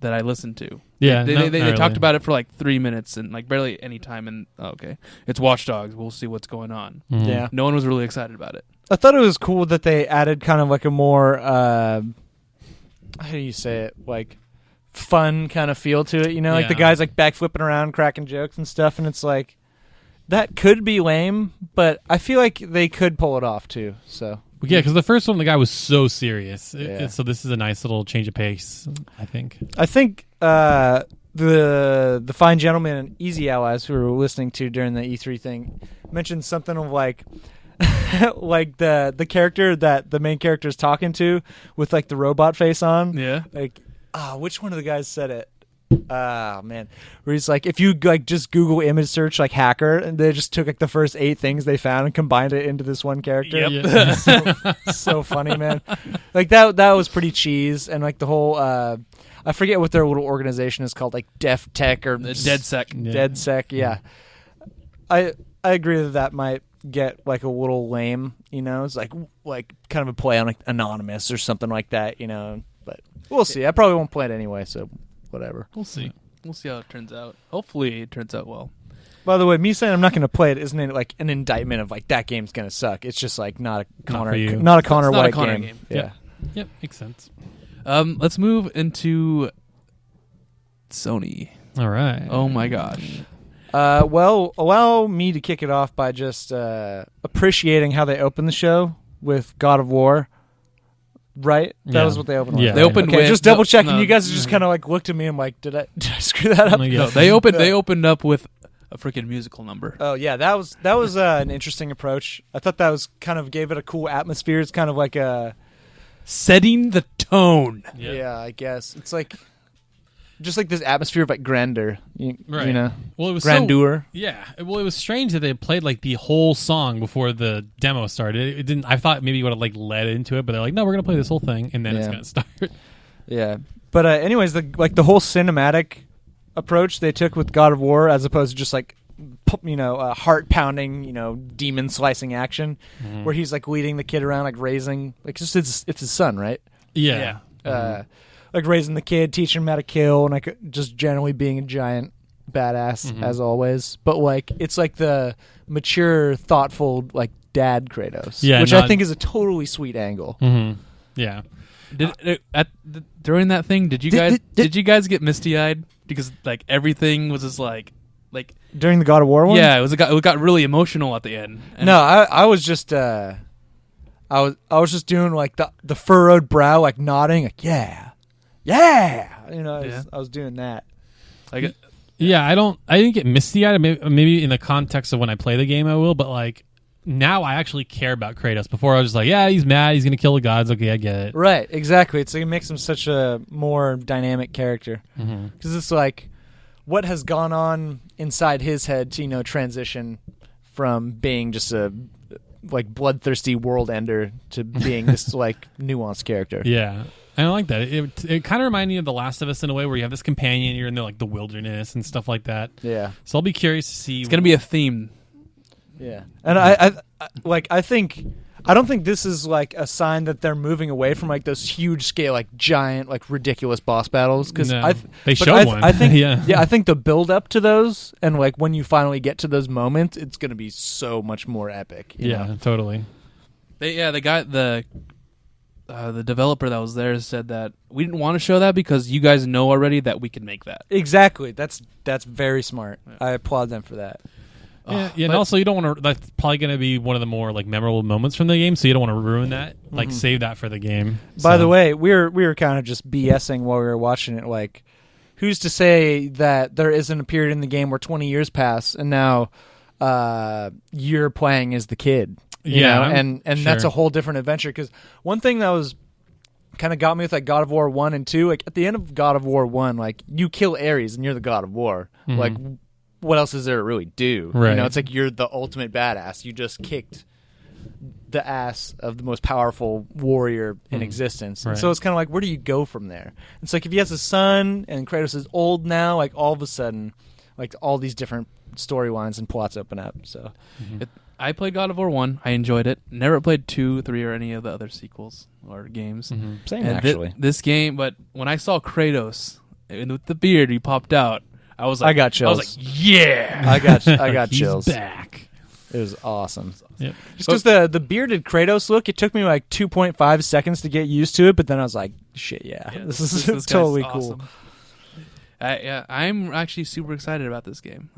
that I listened to. Yeah, They not talked really. about it for like 3 minutes and like barely any time. And okay, it's Watch Dogs. We'll see what's going on. Mhm. Yeah. No one was really excited about it. I thought it was cool that they added kind of like a more, how do you say it, like fun kind of feel to it. You know, like the Yeah. guys like backflipping around, cracking jokes and stuff, and it's like that could be lame, but I feel like they could pull it off too. So Yeah, because the first one, the guy was so serious. Yeah. So this is a nice little change of pace, I think. I think the fine gentleman and Easy Allies who were listening to during the E3 thing mentioned something of like like the character that the main character is talking to with like the robot face on. Yeah. Like, which one of the guys said it? Man, where he's like, if you like just Google image search like hacker, and they just took like the first 8 things they found and combined it into this one character. Yep. So funny, man. Like that was pretty cheese, and like the whole I forget what their little organization is called, like Def Tech or DedSec. Yeah. DedSec. Yeah, I agree that might get like a little lame. You know, it's like kind of a play on like Anonymous or something like that. You know, but we'll see. I probably won't play it anyway, so whatever. We'll see. We'll see how it turns out. Hopefully, it turns out well. By the way, me saying I'm not going to play it isn't like an indictment of like that game's going to suck. It's just like not a Connor, for you. not a Connor It's not a White Connor game. game. Yeah. Yep, makes sense. Let's move into Sony. All right. Oh my gosh. Well, allow me to kick it off by just appreciating how they opened the show with God of War. Right? That Yeah. was what they opened with. Yeah. They opened Okay, with just double checking. no, You guys just kind of like looked at me and I'm like, did I screw that up? Yeah. No, they opened up with a freaking musical number. Oh yeah, that was an interesting approach. I thought that was kind of gave it a cool atmosphere. It's kind of like a Setting the tone. yeah, I guess it's like just like this atmosphere of like grandeur. You know, Well, it was grandeur. Yeah. Well, it was strange that they played like the whole song before the demo started. It didn't. I thought maybe it would have like led into it, but they're like, no, we're gonna play this whole thing, and then it's Yeah. gonna start. Yeah, but anyways, the whole cinematic approach they took with God of War, as opposed to just like heart pounding, demon slicing action, where he's like leading the kid around, like raising, like just it's his son, right? Yeah. Like raising the kid, teaching him how to kill, and like just generally being a giant badass as always. But like it's like the mature, thoughtful, like dad Kratos, Yeah, which I think is a totally sweet angle. Mm-hmm. Yeah. During that thing, did you guys get misty eyed because like everything was just like During the God of War one, yeah, it got really emotional at the end. And no, I was just I was just doing like the furrowed brow, like nodding, like yeah. I was doing that. like Yeah, I didn't get misty eyed. Maybe in the context of when I play the game, I will. But like now, I actually care about Kratos. Before, I was just like, yeah, he's mad. He's gonna kill the gods. Okay, I get it. Right, exactly. It makes him such a more dynamic character Mm-hmm. because it's like what has gone on inside his head to transition from being just a like bloodthirsty world ender to being this like nuanced character. Yeah. I like that. It kind of reminded me of The Last of Us in a way where you have this companion, you're in the wilderness and stuff like that. Yeah. So I'll be curious to see. It's going to be a theme. Yeah. And I don't think this is like a sign that they're moving away from like those huge scale, like giant, like ridiculous boss battles. Because they showed one. I think, yeah, I think the build up to those and like when you finally get to those moments, it's going to be so much more epic. You know? Totally. The developer that was there said that we didn't want to show that because you guys know already that we can make that. Exactly. That's very smart. Yeah. I applaud them for that. Yeah, and also you don't want to. That's probably going to be one of the more like memorable moments from the game, so you don't want to ruin that. Like save that for the game. By the way, we were kind of just BSing while we were watching it. Like, who's to say that there isn't a period in the game where 20 years pass and now you're playing as the kid? You know? And sure. That's a whole different adventure. Because one thing that was kind of got me with like God of War 1 and 2, like at the end of God of War 1, like you kill Ares and you're the God of War. Like, what else is there to really do? Right. It's like you're the ultimate badass. You just kicked the ass of the most powerful warrior in existence. And so it's kind of like, where do you go from there? It's like if he has a son and Kratos is old now, like all of a sudden, like all these different storylines and plots open up. So I played God of War 1. I enjoyed it. Never played 2, 3, or any of the other sequels or games. Same, and actually. This game, but when I saw Kratos with the beard, he popped out. I was like, I got chills. I was like, yeah. I got He's chills. back. It was awesome. Yep. Just because the bearded Kratos look, it took me like 2.5 seconds to get used to it, but then I was like, shit, this is this totally guy's cool. Awesome. I'm actually super excited about this game.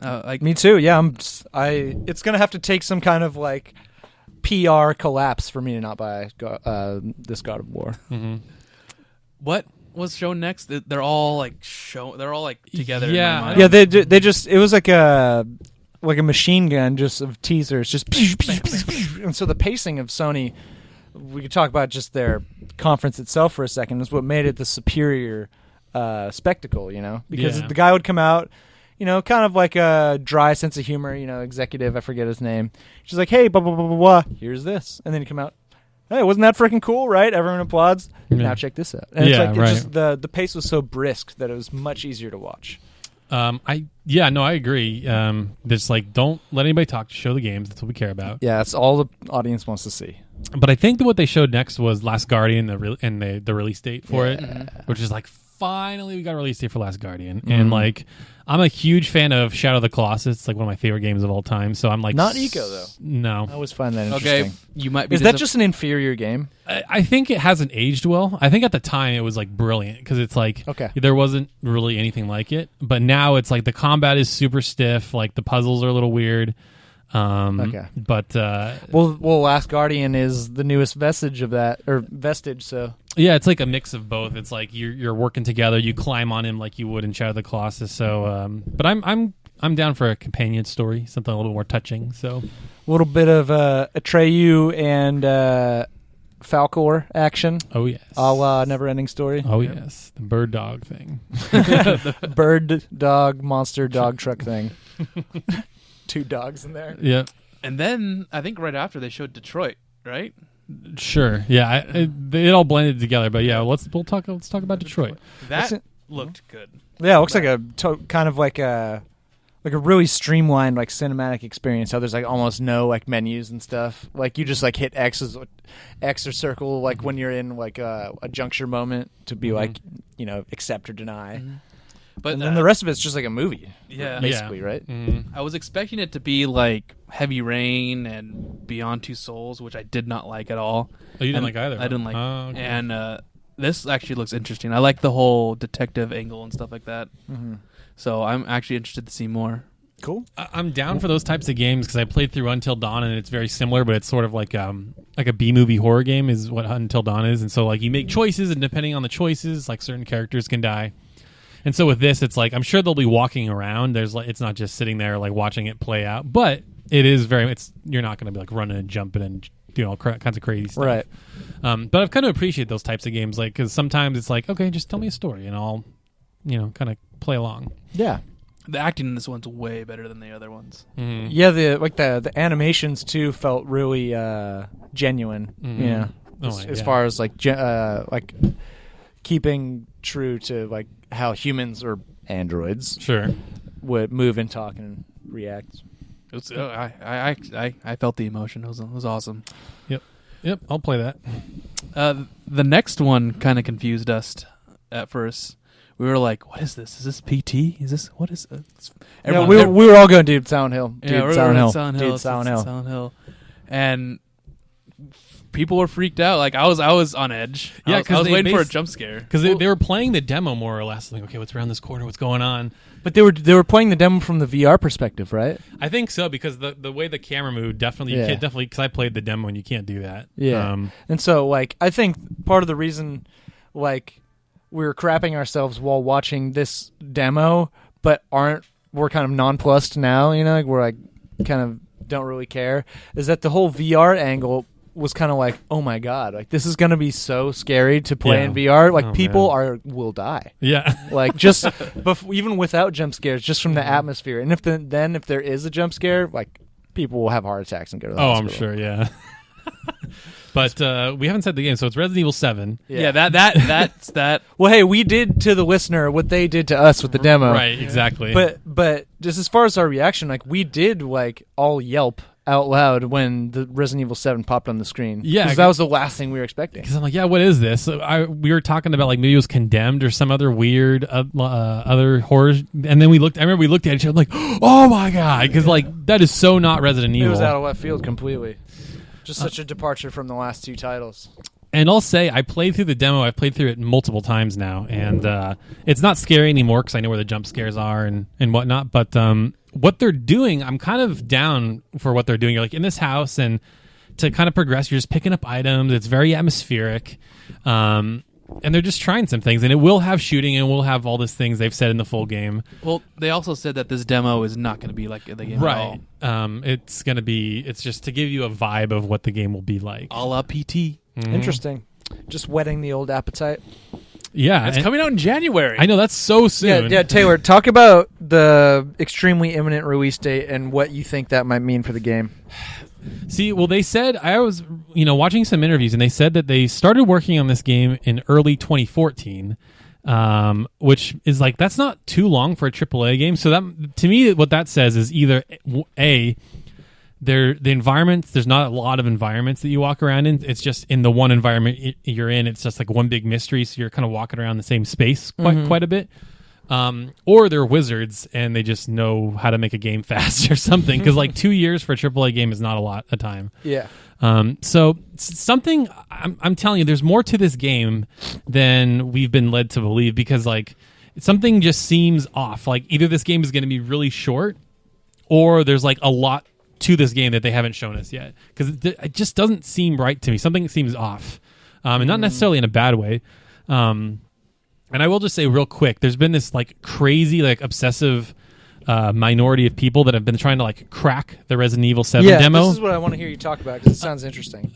Me too. Yeah, it's gonna have to take some kind of like PR collapse for me to not buy this God of War. What was shown next? They're all like they're all like together. Yeah. In my mind. Yeah, they just it was like a machine gun just of teasers, just and so the pacing of Sony. We could talk about just their conference itself for a second. Is what made it the superior spectacle, because the guy would come out, kind of like a dry sense of humor, executive, I forget his name. She's like, hey, blah, blah, blah, blah, blah, here's this. And then he'd come out, hey, wasn't that freaking cool, right? Everyone applauds. Yeah. Now check this out. And it's like, right. just the pace was so brisk that it was much easier to watch. I agree. Just like, don't let anybody talk. Show the games. That's what we care about. Yeah, that's all the audience wants to see. But I think that what they showed next was Last Guardian, the release date for it, which is like, finally we got a release date for Last Guardian. And like, I'm a huge fan of Shadow of the Colossus. It's like one of my favorite games of all time. So I'm like, not Eco though. No, I always find that interesting. Okay, you might be. Is that just an inferior game? I think it hasn't aged well. I think at the time it was like brilliant because it's like there wasn't really anything like it. But now it's like the combat is super stiff. Like the puzzles are a little weird. But Last Guardian is the newest vestige of that, or vestige. So yeah, it's like a mix of both. It's like you're working together. You climb on him like you would in Shadow of the Colossus. So, but I'm down for a companion story, something a little more touching. So a little bit of Atreyu and Falcor action. Oh yes, a la Neverending Story. Oh yes, the bird dog thing, bird dog monster dog truck thing. 2 dogs in there. Yeah. And then I think right after they showed Detroit, right? Sure. Yeah. It all blended together. But yeah, let's talk about Detroit. That looked good. Yeah, it looks like kind of like a really streamlined like cinematic experience. How there's like almost no like menus and stuff. Like you just like hit X or circle like when you're in like a juncture moment to be like accept or deny. But then the rest of it's just like a movie. Yeah. Basically, right? I was expecting it to be like Heavy Rain and Beyond Two Souls, which I did not like at all. Oh, you didn't like either? I didn't like. Oh, okay. And this actually looks interesting. I like the whole detective angle and stuff like that. So I'm actually interested to see more. Cool. I'm down for those types of games because I played through Until Dawn and it's very similar, but it's sort of like a B-movie horror game is what Until Dawn is. And so like you make choices, and depending on the choices, like certain characters can die. And so with this, it's like I'm sure they'll be walking around. It's not just sitting there like watching it play out, but it is you're not going to be like running and jumping and doing all kinds of crazy stuff. Right. But I've kind of appreciate those types of games, like because sometimes it's like, okay, just tell me a story and I'll kind of play along. Yeah. The acting in this one's way better than the other ones. Mhm. Yeah, the animations too felt really genuine. Mhm. Yeah, Oh, as yeah. far as like keeping true to like how humans or androids Sure. would move and talk and react. It was, I felt the emotion. It was awesome. Yep, I'll play that. The next one kind of confused us at first. We were like, "What is this? Is this PT? Is this what is?" Yeah, we were all going, dude, Silent Hill, dude, we're Silent Hill, Silent dude, It's Silent Hill. Silent Hill, and people were freaked out. Like I was on edge. Yeah, I 'cause was they waiting for a based- jump scare. Because they were playing the demo more or less. Like, okay, what's around this corner? What's going on? But they were playing the demo from the VR perspective, right? I think so because the way the camera moved definitely you Yeah. can't definitely because I played the demo and you can't do that. Yeah. And so, like, I think part of the reason, like, we were crapping ourselves while watching this demo, but we're kind of nonplussed now, you know, like we're like kind of don't really care, is that the whole VR angle was kind of like, oh my god, like this is gonna be so scary to play Yeah. in VR. Like Oh, people man. will die. Yeah. Like just even without jump scares, just from the atmosphere. And if there is a jump scare, like people will have heart attacks and go to the I'm hospital. sure. Yeah. But we haven't said the game, so it's Resident Evil 7. Yeah, that's that. Well, hey, we did to the listener what they did to us with the demo. Right. Exactly. But just as far as our reaction, like we did like all yelp out loud when the Resident Evil 7 popped on the screen. Yeah, 'Cause that was the last thing we were expecting. Because I'm like, yeah, what is this? So we were talking about like maybe it was Condemned or some other weird other horror, and then I remember we looked at each other like, oh my god, because like that is so not Resident It Evil. was out of left field completely. Just such a departure from the last two titles. And I'll say, I played through the demo. I've played through it multiple times now, and it's not scary anymore because I know where the jump scares are and whatnot. But what they're doing, I'm kind of down for what they're doing. You're like in this house, and to kind of progress, you're just picking up items. It's very atmospheric, and they're just trying some things. And it will have shooting, and will have all these things they've said in the full game. Well, they also said that this demo is not going to be like the game at all. It's gonna be. It's just to give you a vibe of what the game will be like. A la PT. Interesting. Just whetting the old appetite. Yeah, It's and- coming out in January. I know that's so soon. Yeah, Taylor, talk about the extremely imminent release date and what you think that might mean for the game. See, well, they said I was, watching some interviews, and they said that they started working on this game in early 2014, which is like that's not too long for a AAA game. So that to me, what that says is either the environments. There's not a lot of environments that you walk around in. It's just in the one environment you're in. It's just like one big mystery. So you're kind of walking around the same space quite a bit. Or they're wizards and they just know how to make a game fast or something. Because like 2 years for a AAA game is not a lot of time. Yeah. So something I'm telling you, there's more to this game than we've been led to believe. Because like something just seems off. Like either this game is going to be really short, or there's like a lot to this game that they haven't shown us yet. Because it just doesn't seem right to me. Something seems off, and not necessarily in a bad way. And I will just say real quick, there's been this like crazy, like obsessive minority of people that have been trying to like crack the Resident Evil 7 demo. This is what I want to hear you talk about because it sounds interesting.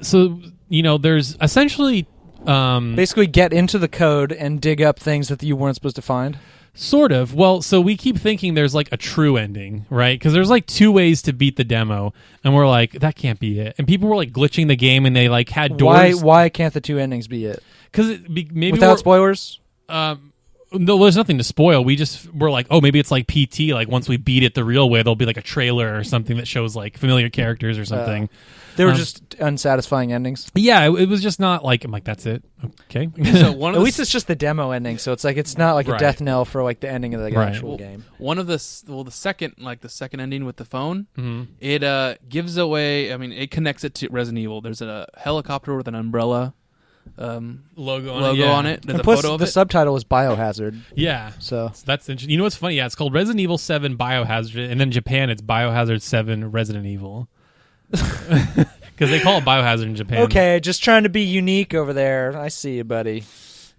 So there's essentially Basically, get into the code and dig up things that you weren't supposed to find. sort of. Well, so we keep thinking there's like a true ending, right? Because there's like two ways to beat the demo, and we're like, that can't be it. And people were like glitching the game, and they like had doors. Why can't the two endings be it? Because maybe Without spoilers? No, there's nothing to spoil. We're like, oh, maybe it's like PT. Like once we beat it the real way, there'll be like a trailer or something that shows like familiar characters or something. They were just unsatisfying endings. Yeah, it was just not like I'm like that's it. Okay. So one of At the least it's just the demo ending, so it's like it's not like a Right. death knell for like the ending of the Right. actual Well, game. one of the the second ending with the phone, Mhm. it gives away. I mean, it connects it to Resident Evil. There's a helicopter with an umbrella Logo on it. There's And a plus, photo of the it. subtitle is Biohazard, Yeah. so So that's interesting. You know what's funny? Yeah, it's called Resident Evil 7 Biohazard, and then in Japan it's Biohazard 7 Resident Evil. Because they call it Biohazard in Japan. okay, just trying to be unique over there. I see you, buddy.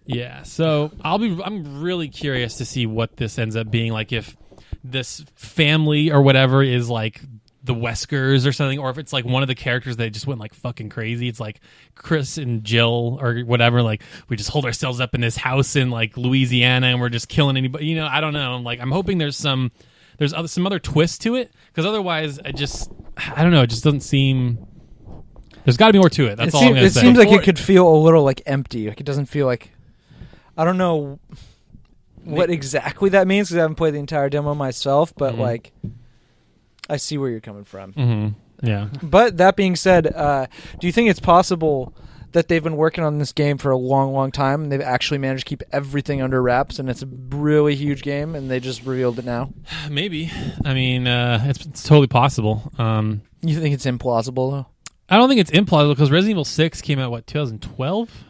Yeah. So I'm really curious to see what this ends up being like. If this family or whatever is like the Weskers or something, or if it's like one of the characters that just went like fucking crazy. It's like Chris and Jill or whatever. Like we just hold ourselves up in this house in like Louisiana and we're just killing anybody. You know, I don't know. Like I'm hoping there's some other twist to it, because otherwise I don't know. It just doesn't seem. There's got to be more to it. That's all I'm going to say. It seems like it could feel a little like empty. Like it doesn't feel like. I don't know what exactly that means because I haven't played the entire demo myself, but like I see where you're coming from. Mm-hmm. Yeah. But that being said, do you think it's possible that they've been working on this game for a long, long time and they've actually managed to keep everything under wraps and it's a really huge game and they just revealed it now? Maybe. I mean, it's totally possible. You think it's implausible though? I don't think it's implausible because Resident Evil 6 came out, 2012?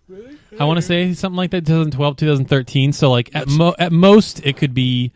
Really? I want to say something like that, 2012, 2013. So, like, at most, it could be,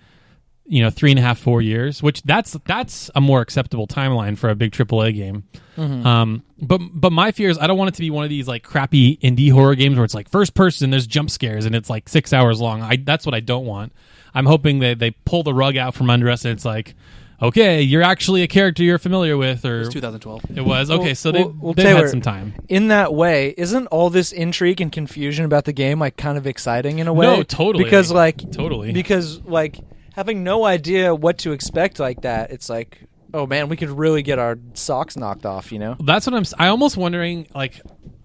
3.5, 4 years, which that's a more acceptable timeline for a big AAA game. Mm-hmm. But my fear is I don't want it to be one of these, like, crappy indie horror games where it's, like, first person, there's jump scares, and it's, like, 6 hours long. That's what I don't want. I'm hoping that they pull the rug out from under us, and it's like, okay, you're actually a character you're familiar with, or It was 2012. It was okay. So they've Taylor, had some time. In that way, isn't all this intrigue and confusion about the game like kind of exciting in a way? No, totally. Because having no idea what to expect like that, it's like, oh man, we could really get our socks knocked off. That's what I almost wondering. Like,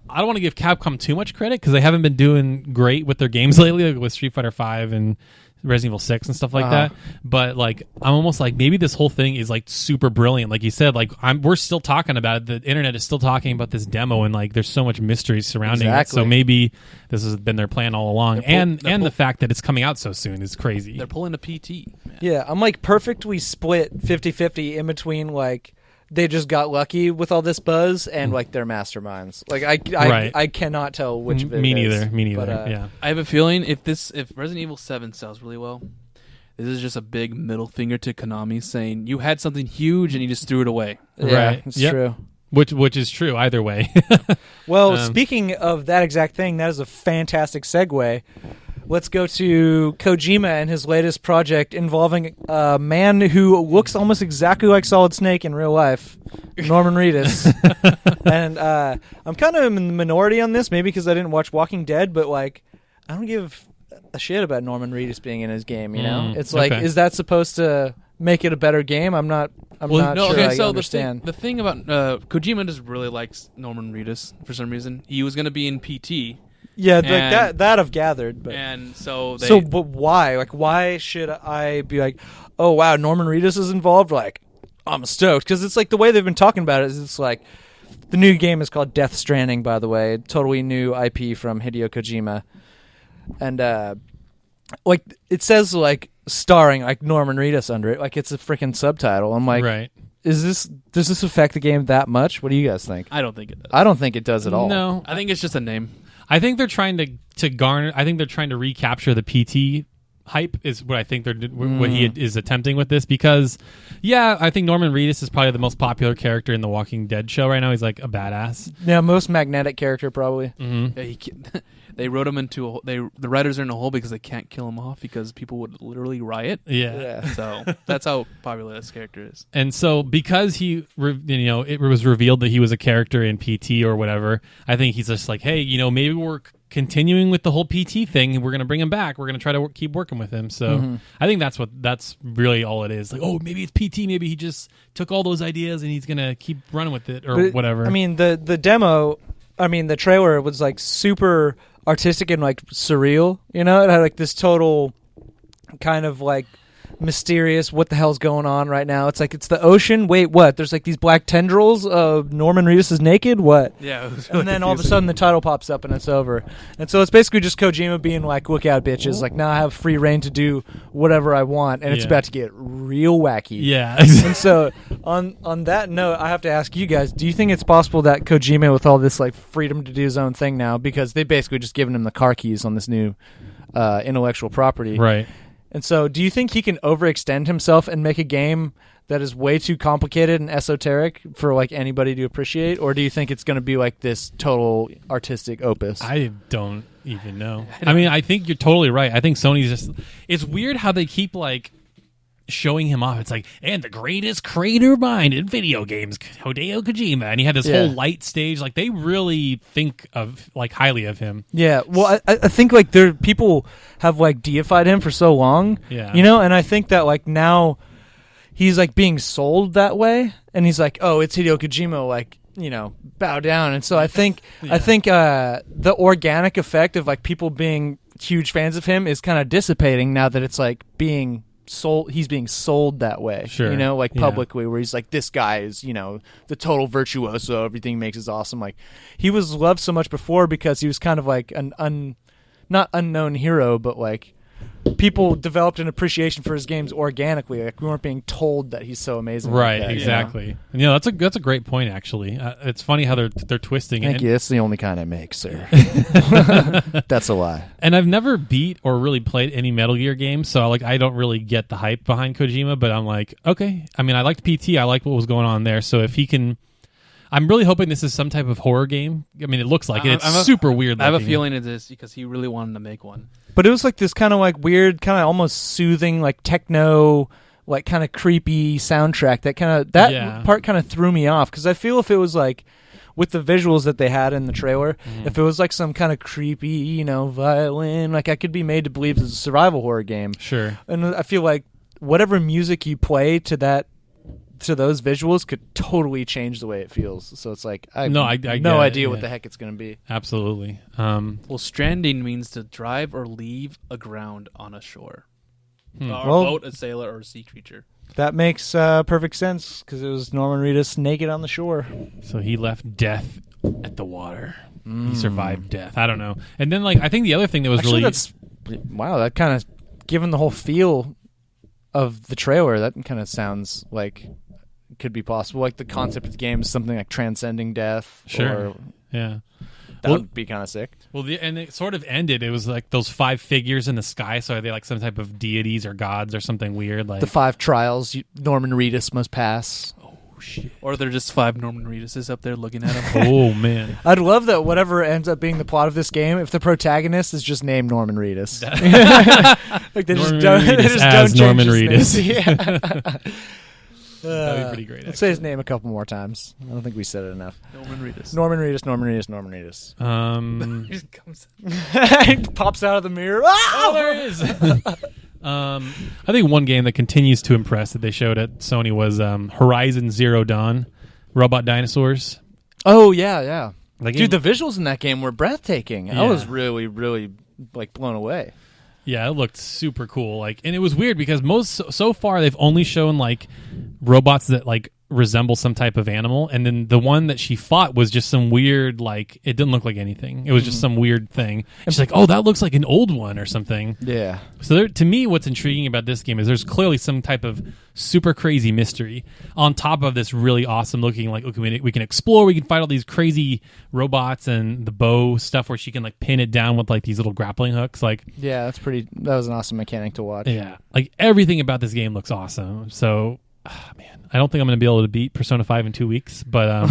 I don't want to give Capcom too much credit because they haven't been doing great with their games lately, like with Street Fighter V and Resident Evil 6 and stuff like that. But like I'm almost like maybe this whole thing is like super brilliant. Like you said, like we're still talking about it. The internet is still talking about this demo and like there's so much mystery surrounding it. So maybe this has been their plan all along. And the fact that it's coming out so soon is crazy. They're pulling a PT. Man. Yeah, I'm like perfectly split 50-50 in between like they just got lucky with all this buzz and like their masterminds. Like I cannot tell which of it Me is. neither. Me neither. But, yeah. I have a feeling if Resident Evil 7 sells really well, this is just a big middle finger to Konami saying you had something huge and you just threw it away. Yeah, right. It's true. Which is true either way. Well, speaking of that exact thing, that is a fantastic segue. Let's go to Kojima and his latest project involving a man who looks almost exactly like Solid Snake in real life, Norman Reedus. And I'm kind of in the minority on this, maybe because I didn't watch Walking Dead, but like I don't give a shit about Norman Reedus being in his game. It's like, is that supposed to make it a better game? I'm not sure. I understand. The thing about Kojima just really likes Norman Reedus for some reason. He was going to be in PT. Yeah, like that I've gathered. But and so but why? Like, why should I be like, oh wow, Norman Reedus is involved? Like, I'm stoked because it's like the way they've been talking about it is it's like the new game is called Death Stranding, by the way, totally new IP from Hideo Kojima, and like it says like starring like Norman Reedus under it, like it's a freaking subtitle. I'm like, right. Does this affect the game that much? What do you guys think? I don't think it does. I don't think it does at all. No, I think it's just a name. I think they're trying to garner. I think they're trying to recapture the PT hype. Is what I think what he is attempting with this. Because, yeah, I think Norman Reedus is probably the most popular character in the Walking Dead show right now. He's like a badass. Yeah, most magnetic character probably. Mm-hmm. Yeah, they wrote him into the writers are in a hole because they can't kill him off because people would literally riot. Yeah. So that's how popular this character is. And so because it was revealed that he was a character in PT or whatever, I think he's just like, hey, maybe we're continuing with the whole PT thing and we're going to bring him back. We're going to try to keep working with him. So I think that's really all it is. Like, oh, maybe it's PT. Maybe he just took all those ideas and he's going to keep running with it or whatever. I mean, the demo, the trailer was like super artistic and like surreal, it had like this total kind of like mysterious what the hell's going on right now. It's like it's the ocean. Wait, what? There's like these black tendrils of Norman Reedus is naked. What? Yeah. It was really and then all of a sudden the title pops up and it's over. And so it's basically just Kojima being like, look out, bitches. Like now I have free reign to do whatever I want, and it's about to get real wacky. Yeah. And so on that note, I have to ask you guys, do you think it's possible that Kojima, with all this like freedom to do his own thing now, because they basically just given him the car keys on this new intellectual property, right? And so do you think he can overextend himself and make a game that is way too complicated and esoteric for like anybody to appreciate? Or do you think it's going to be like this total artistic opus? I don't even know. I think you're totally right. I think Sony's just... It's weird how they keep like... showing him off. It's like, and the greatest creator mind in video games, Hideo Kojima, and he had this whole light stage. Like they really think of like highly of him. Yeah, well, I think like people have like deified him for so long. Yeah, and I think that like now he's like being sold that way, and he's like, oh, it's Hideo Kojima, like bow down. And so I think the organic effect of like people being huge fans of him is kind of dissipating now that it's like being sold. He's being sold that way, like publicly, where he's like, this guy is the total virtuoso, everything he makes is awesome. Like he was loved so much before because he was kind of like an not unknown hero, but like people developed an appreciation for his games organically. Like we weren't being told that he's so amazing. Right, like that, exactly. And that's a great point actually. It's funny how they're twisting it. Thank you. That's the only kind I make, sir. That's a lie. And I've never beat or really played any Metal Gear games, so like I don't really get the hype behind Kojima, but I'm like, okay. I mean, I liked PT. I liked what was going on there. So if he can, I'm really hoping this is some type of horror game. I mean, it looks like it. It's super weird. I have a feeling it is because he really wanted to make one. But it was like this kind of like weird, kind of almost soothing, like techno, like kind of creepy soundtrack. That part kind of threw me off because I feel if it was like with the visuals that they had in the trailer, if it was like some kind of creepy, violin, like I could be made to believe it's a survival horror game. Sure. And I feel like whatever music you play to those visuals could totally change the way it feels. So it's like I have no idea what the heck it's going to be. Absolutely. Well, stranding means to drive or leave aground on a shore. Or a boat, a sailor, or a sea creature. That makes perfect sense because it was Norman Reedus naked on the shore. So he left death at the water. He survived death. I don't know. And then like I think the other thing that was really that kind of given the whole feel of the trailer, that kind of sounds like could be possible. Like the concept of the game is something like transcending death. Sure. Yeah. That would be kind of sick. Well, and it sort of ended. It was like those 5 figures in the sky. So are they like some type of deities or gods or something weird? Like the 5 trials Norman Reedus must pass. Oh shit! Or they're just 5 Norman Reeduses up there looking at him. Oh man! I'd love that. Whatever ends up being the plot of this game, if the protagonist is just named Norman Reedus, like they just don't change Norman his Reedus. Yeah. That'd be pretty great. Let's say his name a couple more times. I don't think we said it enough. Norman Reedus. Norman Reedus. Norman Reedus. Norman Reedus. He just comes. He pops out of the mirror. Oh, there it is. I think one game that continues to impress that they showed at Sony was Horizon Zero Dawn, Robot Dinosaurs. Oh yeah. Dude, the visuals in that game were breathtaking. Yeah. I was really, really like blown away. Yeah, it looked super cool. Like, and it was weird because so far they've only shown like robots that like resemble some type of animal, and then the one that she fought was just some weird, like, it didn't look like anything. It was just some weird thing. And she's like, oh, that looks like an old one or something. Yeah. So to me, what's intriguing about this game is there's clearly some type of super crazy mystery on top of this really awesome looking, like, okay, we can explore, we can fight all these crazy robots and the bow stuff where she can like pin it down with like these little grappling hooks. Like, yeah, that was an awesome mechanic to watch. Yeah. Like everything about this game looks awesome. So, man, I don't think I'm going to be able to beat Persona 5 in 2 weeks, but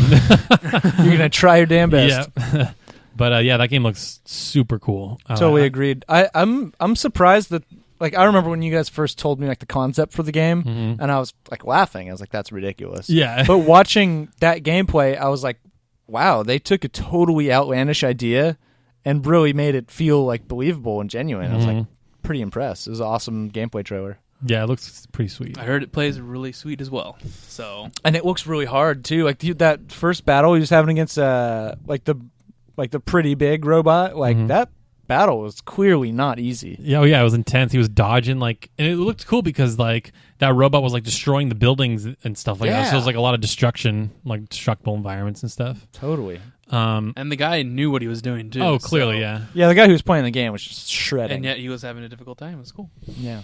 you're going to try your damn best. Yeah. But yeah, that game looks super cool. Totally agreed. I'm surprised that, like, I remember when you guys first told me like the concept for the game, and I was like laughing. I was like, that's ridiculous. Yeah. But watching that gameplay, I was like, wow, they took a totally outlandish idea and really made it feel like believable and genuine. I was like pretty impressed. It was an awesome gameplay trailer. Yeah, it looks pretty sweet. I heard it plays really sweet as well. So, and it looks really hard too. Like that first battle he was having against like the pretty big robot. Like that battle was clearly not easy. Yeah, it was intense. He was dodging, like, and it looked cool because like that robot was like destroying the buildings and stuff like that. So it was like a lot of destruction, like destructible environments and stuff. Totally. And the guy knew what he was doing too. Oh, clearly, so. yeah. Yeah, the guy who was playing the game was just shredding, and yet he was having a difficult time. It was cool. Yeah.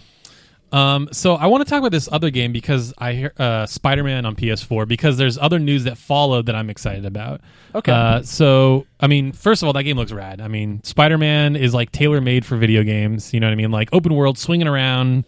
So I want to talk about this other game because I hear Spider-Man on PS4 because there's other news that followed that I'm excited about. Okay. So, I mean, first of all, that game looks rad. I mean, Spider-Man is like tailor-made for video games. You know what I mean? Like open world, swinging around,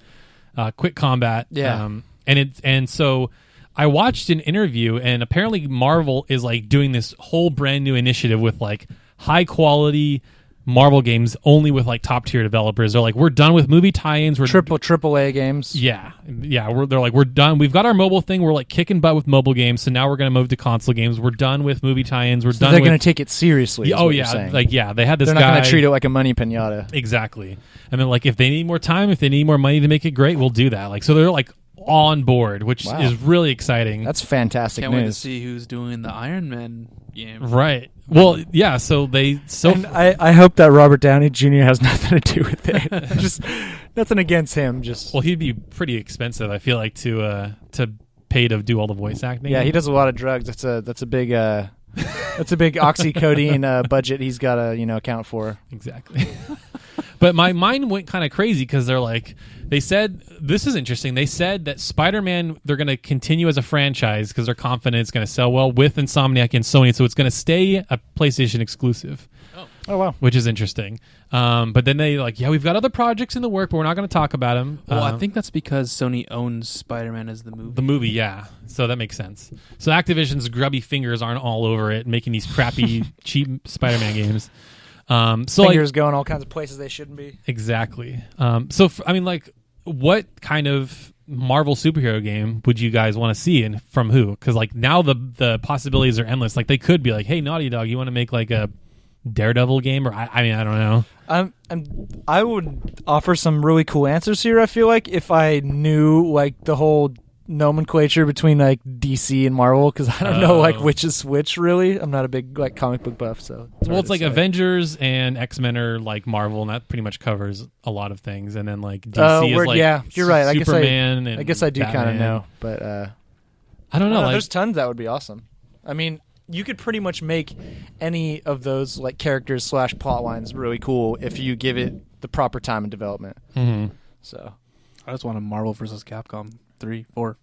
quick combat. Yeah. And so I watched an interview, and apparently Marvel is like doing this whole brand new initiative with like high quality Marvel games only with like top tier developers. They're like, we're done with movie tie-ins. We're triple A games. Yeah. They're like, we're done. We've got our mobile thing. We're like kicking butt with mobile games. So now we're going to move to console games. We're done with movie tie-ins. We're done. They're going to take it seriously. Oh yeah, like they had this. They're not going to treat it like a money pinata. Exactly. And then like if they need more time, if they need more money to make it great, we'll do that. Like so they're like on board, which is really exciting. That's fantastic Can't news. wait to see who's doing the Iron Man game. Right. Well, yeah. So and I hope that Robert Downey Jr. has nothing to do with it. Just nothing against him. Just he'd be pretty expensive. I feel like to pay to do all the voice acting. Yeah, he does a lot of drugs. That's a big oxycodone budget he's got to account for. Exactly. But my mind went kind of crazy because they said, this is interesting. They said that Spider-Man, they're going to continue as a franchise because they're confident it's going to sell well with Insomniac and Sony. So it's going to stay a PlayStation exclusive. Oh, wow. Which is interesting. But then they we've got other projects in the work, but we're not going to talk about them. Well, I think that's because Sony owns Spider-Man as the movie. The movie, yeah. So that makes sense. So Activision's grubby fingers aren't all over it, making these crappy, cheap Spider-Man games. Fingers going all kinds of places they shouldn't be. Exactly. What kind of Marvel superhero game would you guys want to see, and from who? Because now the possibilities are endless. Like they could be like, hey, Naughty Dog, you want to make like a Daredevil game, or I don't know. I would offer some really cool answers here. I feel like if I knew like the whole nomenclature between like DC and Marvel, because I don't know like which is which really. I'm not a big like comic book buff, so it's like Avengers and X-Men are like Marvel, and that pretty much covers a lot of things. And then like DC is like you're right. Superman. I guess I do kind of know, but I don't know. There's tons that would be awesome. I mean, you could pretty much make any of those like characters / plot lines really cool if you give it the proper time and development. Mm-hmm. So I just want a Marvel versus Capcom 3, 4.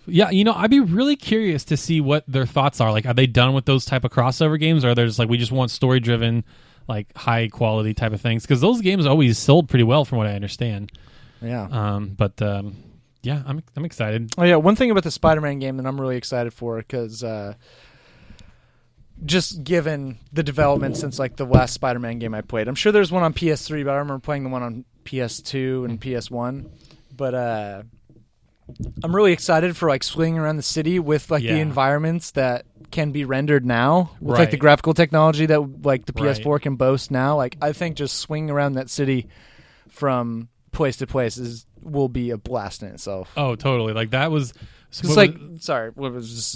Yeah, I'd be really curious to see what their thoughts are. Like, are they done with those type of crossover games, or are they just like, we just want story-driven, like high quality type of things? Because those games always sold pretty well, from what I understand. Yeah. Yeah, I'm excited. Oh yeah, one thing about the Spider-Man game that I'm really excited for, because just given the development since like the last Spider-Man game I played, I'm sure there's one on PS3, but I remember playing the one on PS2 and PS1. But I'm really excited for like swinging around the city with like the environments that can be rendered now with like the graphical technology that like the PS4 can boast now. Like I think just swinging around that city from place to place will be a blast in itself. Oh, totally. Like that was just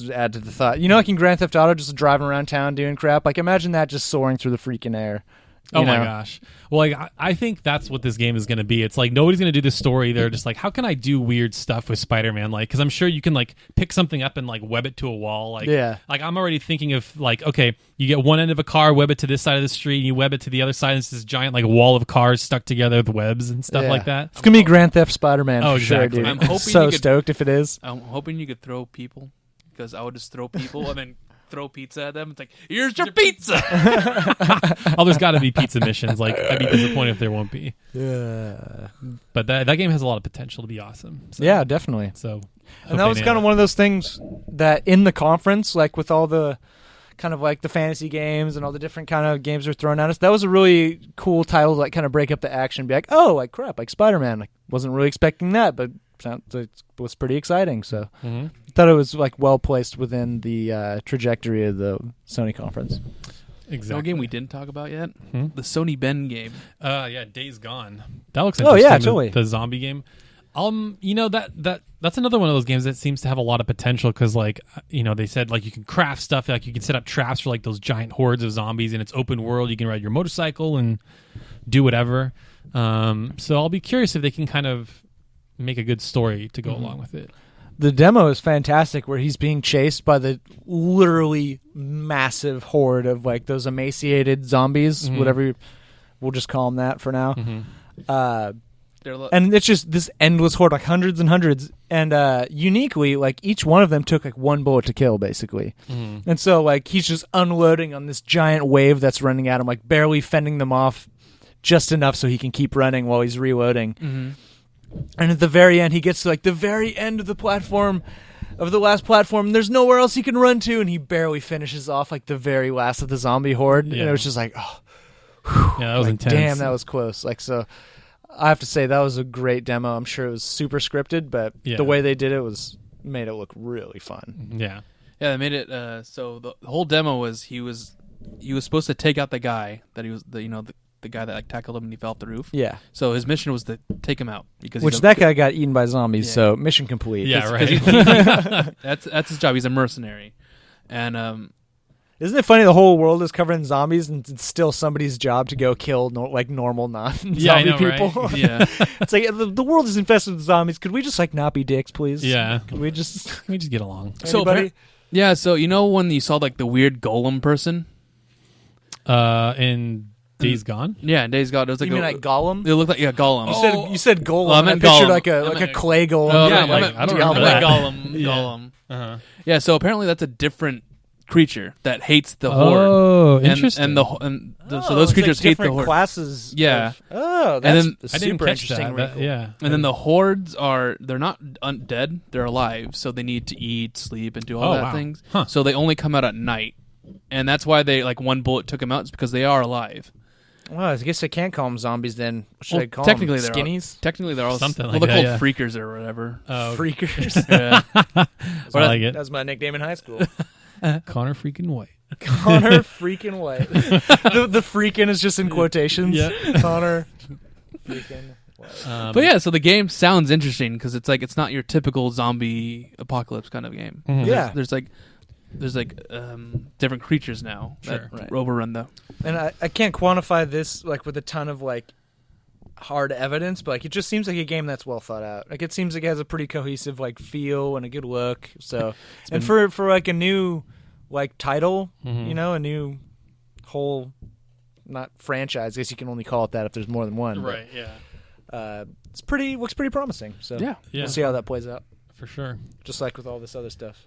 add to the thought. Like in Grand Theft Auto, just driving around town doing crap. Like imagine that just soaring through the freaking air. Oh my gosh. Well, like I think that's what this game is going to be. It's like nobody's going to do this story. They're just like, how can I do weird stuff with Spider-Man? Like, because I'm sure you can like pick something up and like web it to a wall. Like, like I'm already thinking of like, okay, you get one end of a car, web it to this side of the street, and you web it to the other side, and it's this giant like wall of cars stuck together with webs and stuff like that. It's gonna be Grand Theft Spider-Man. Oh, for exactly. Sure, dude. I'm hoping so stoked if it is. I'm hoping you could throw people, because I would just throw people and then throw pizza at them. It's like, here's your pizza. There's got to be pizza missions. Like, I'd be disappointed if there won't be. Yeah, but that game has a lot of potential to be awesome. So, yeah, definitely. So, and that was kind of one of those things that in the conference, like with all the kind of like the fantasy games and all the different kind of games they're throwing at us, that was a really cool title to like kind of break up the action and be like, oh, like crap, like Spider-Man. Like, wasn't really expecting that, but it was pretty exciting. So I thought it was like well placed within the trajectory of the Sony conference. Exactly. No game we didn't talk about yet. The Sony Ben game. Yeah, Days Gone. That looks interesting. Oh yeah, totally. The zombie game. That's another one of those games that seems to have a lot of potential because, like, they said like you can craft stuff, like you can set up traps for like those giant hordes of zombies, and it's open world. You can ride your motorcycle and do whatever. So I'll be curious if they can kind of make a good story to go along with it. The demo is fantastic where he's being chased by the literally massive horde of like those emaciated zombies, whatever we'll just call them that for now. And it's just this endless horde, like hundreds and hundreds. And uniquely, like each one of them took like one bullet to kill, basically. And so like he's just unloading on this giant wave that's running at him, like barely fending them off just enough so he can keep running while he's reloading. And at the very end, he gets to like the very end of the platform, of the last platform, and there's nowhere else he can run to, and he barely finishes off like the very last of the zombie horde. And it was just like, oh, Yeah, that was like, intense. damn, that was close. Like, so I have to say that was a great demo. I'm sure it was super scripted, but Yeah. the way they did it made it look really fun. Yeah. Yeah, they made it so the whole demo was he was supposed to take out the guy that he was the guy that like tackled him and he fell off the roof. Yeah. So his mission was to take him out because Which that guy got eaten by zombies, Yeah. so mission complete. Yeah, It's- right. that's his job. He's a mercenary, and Isn't it funny the whole world is covered in zombies and it's still somebody's job to go kill normal non-zombie Yeah, I know, people? right? yeah, It's like the world is infested with zombies. Could we just like not be dicks, please? Yeah. Could we just We just get along. So anybody? yeah. So you know when you saw like the weird golem person? In Days Gone? Yeah, in Days Gone, it was like You mean like Gollum? it looked like Golem. You said golem. Oh, I and meant pictured Gollum. like I a meant- clay golem. Oh, yeah, I'm like, I don't Diablo. remember that. Golem. Yeah. Golem. Uh-huh. Yeah, so apparently that's a different creature that hates the horde. Oh, And- interesting. So those it's creatures like hate the different horde. classes. Yeah. Oh, And that's then- a I didn't super catch interesting. that. wrinkle. Yeah. And then the hordes they're not undead, they're alive, so they need to eat, sleep, and do all Oh, that wow. things. Huh. So they only come out at night. And that's why they like one bullet took them out, is because they are alive. Well, I guess I can't call them zombies then. What should Well, I call technically them? they're all- Skinnies? Technically they're all Something well, like they're that, called freakers or whatever. Oh, Freakers. Yeah. I like it. That was my nickname in high school. Connor freaking White. Connor freaking White. the freaking is just in quotations. Yeah. Connor freaking White. But yeah, so the game sounds interesting because it's like it's not your typical zombie apocalypse kind of game. Mhm. Yeah. There's different creatures now Sure. that Right. overrun the. And I can't quantify this like with a ton of like hard evidence, but like it just seems like a game that's well thought out. Like it seems like it has a pretty cohesive like feel and a good look. So and for like a new like title, Mhm. you know, a new whole not franchise. I guess you can only call it that if there's more than one. but, Right, yeah. looks pretty promising. So Yeah. we'll see how that plays out. For sure. Just like with all this other stuff.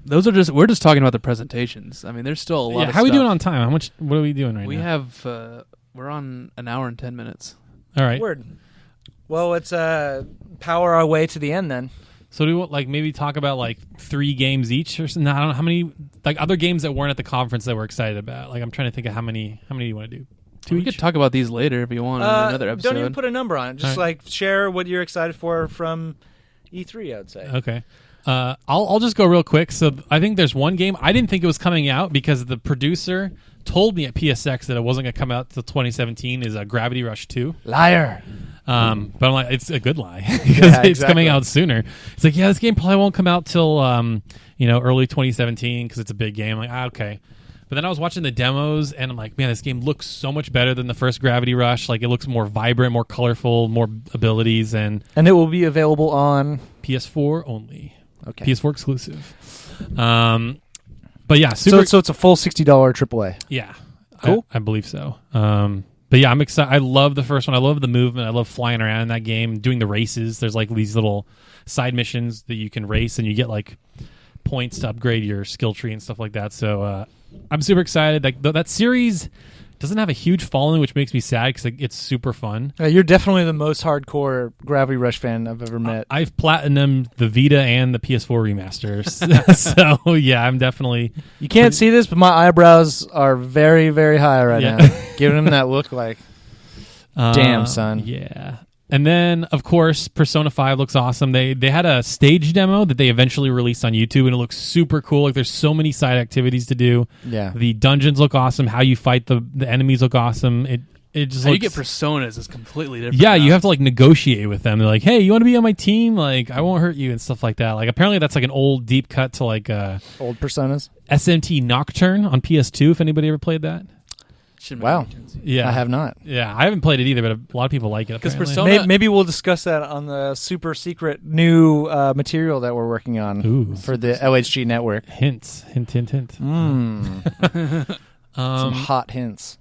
We're just talking about the presentations. I mean, there's still a lot. Yeah, of how are we stuff. doing on time? What are we doing right We now? have we're on an hour and 10 minutes. All right. Word. Well, let's power our way to the end then. So do we want, like maybe talk about like 3 games each or something? I don't know how many like other games that weren't at the conference that we're excited about. Like I'm trying to think of how many do you want to do? 2 We each? could talk about these later if you want in another episode. Don't even put a number on it. Just All right. like share what you're excited for from E3, I would say. Okay. I'll just go real quick. So I think there's one game I didn't think it was coming out because the producer told me at PSX that it wasn't going to come out till 2017. Is Gravity Rush 2. Liar. But I'm like, it's a good lie because Yeah, it's exactly. coming out sooner. It's like, yeah, this game probably won't come out till early 2017 because it's a big game. I'm like, okay. But then I was watching the demos and I'm like, man, this game looks so much better than the first Gravity Rush. Like it looks more vibrant, more colorful, more abilities, and And it will be available on. PS4 only. Okay. PS4 exclusive. But yeah, super. So it's a full $60 AAA. Yeah, Cool. I believe so. But yeah, I'm excited. I love the first one. I love the movement. I love flying around in that game, doing the races. There's like these little side missions that you can race, and you get like points to upgrade your skill tree and stuff like that. So I'm super excited. Like that series doesn't have a huge following, which makes me sad because it's super fun. You're definitely the most hardcore Gravity Rush fan I've ever met. I've platinumed the Vita and the PS4 remasters. So yeah, I'm definitely. You can't see this, but my eyebrows are very, very high right Yeah. now. Giving him that look like, damn, son. Yeah. And then, of course, Persona 5 looks awesome. They had a stage demo that they eventually released on YouTube, and it looks super cool. Like, there's so many side activities to do. Yeah. The dungeons look awesome. How you fight the enemies look awesome. It just How you looks... get personas is completely different. Yeah, now. you have to, like, negotiate with them. They're like, hey, you want to be on my team? Like, I won't hurt you and stuff like that. Like, apparently that's, like, an old deep cut to, like, Old Personas. SMT Nocturne on PS2, if anybody ever played that. Shouldn't Wow. make any sense. Yeah. I have not. Yeah, I haven't played it either, but a lot of people like it. 'Cause apparently. Persona- Maybe we'll discuss that on the super secret new material that we're working on Ooh, for the LHG network. hints. Hint, hint, hint. Some hot hints.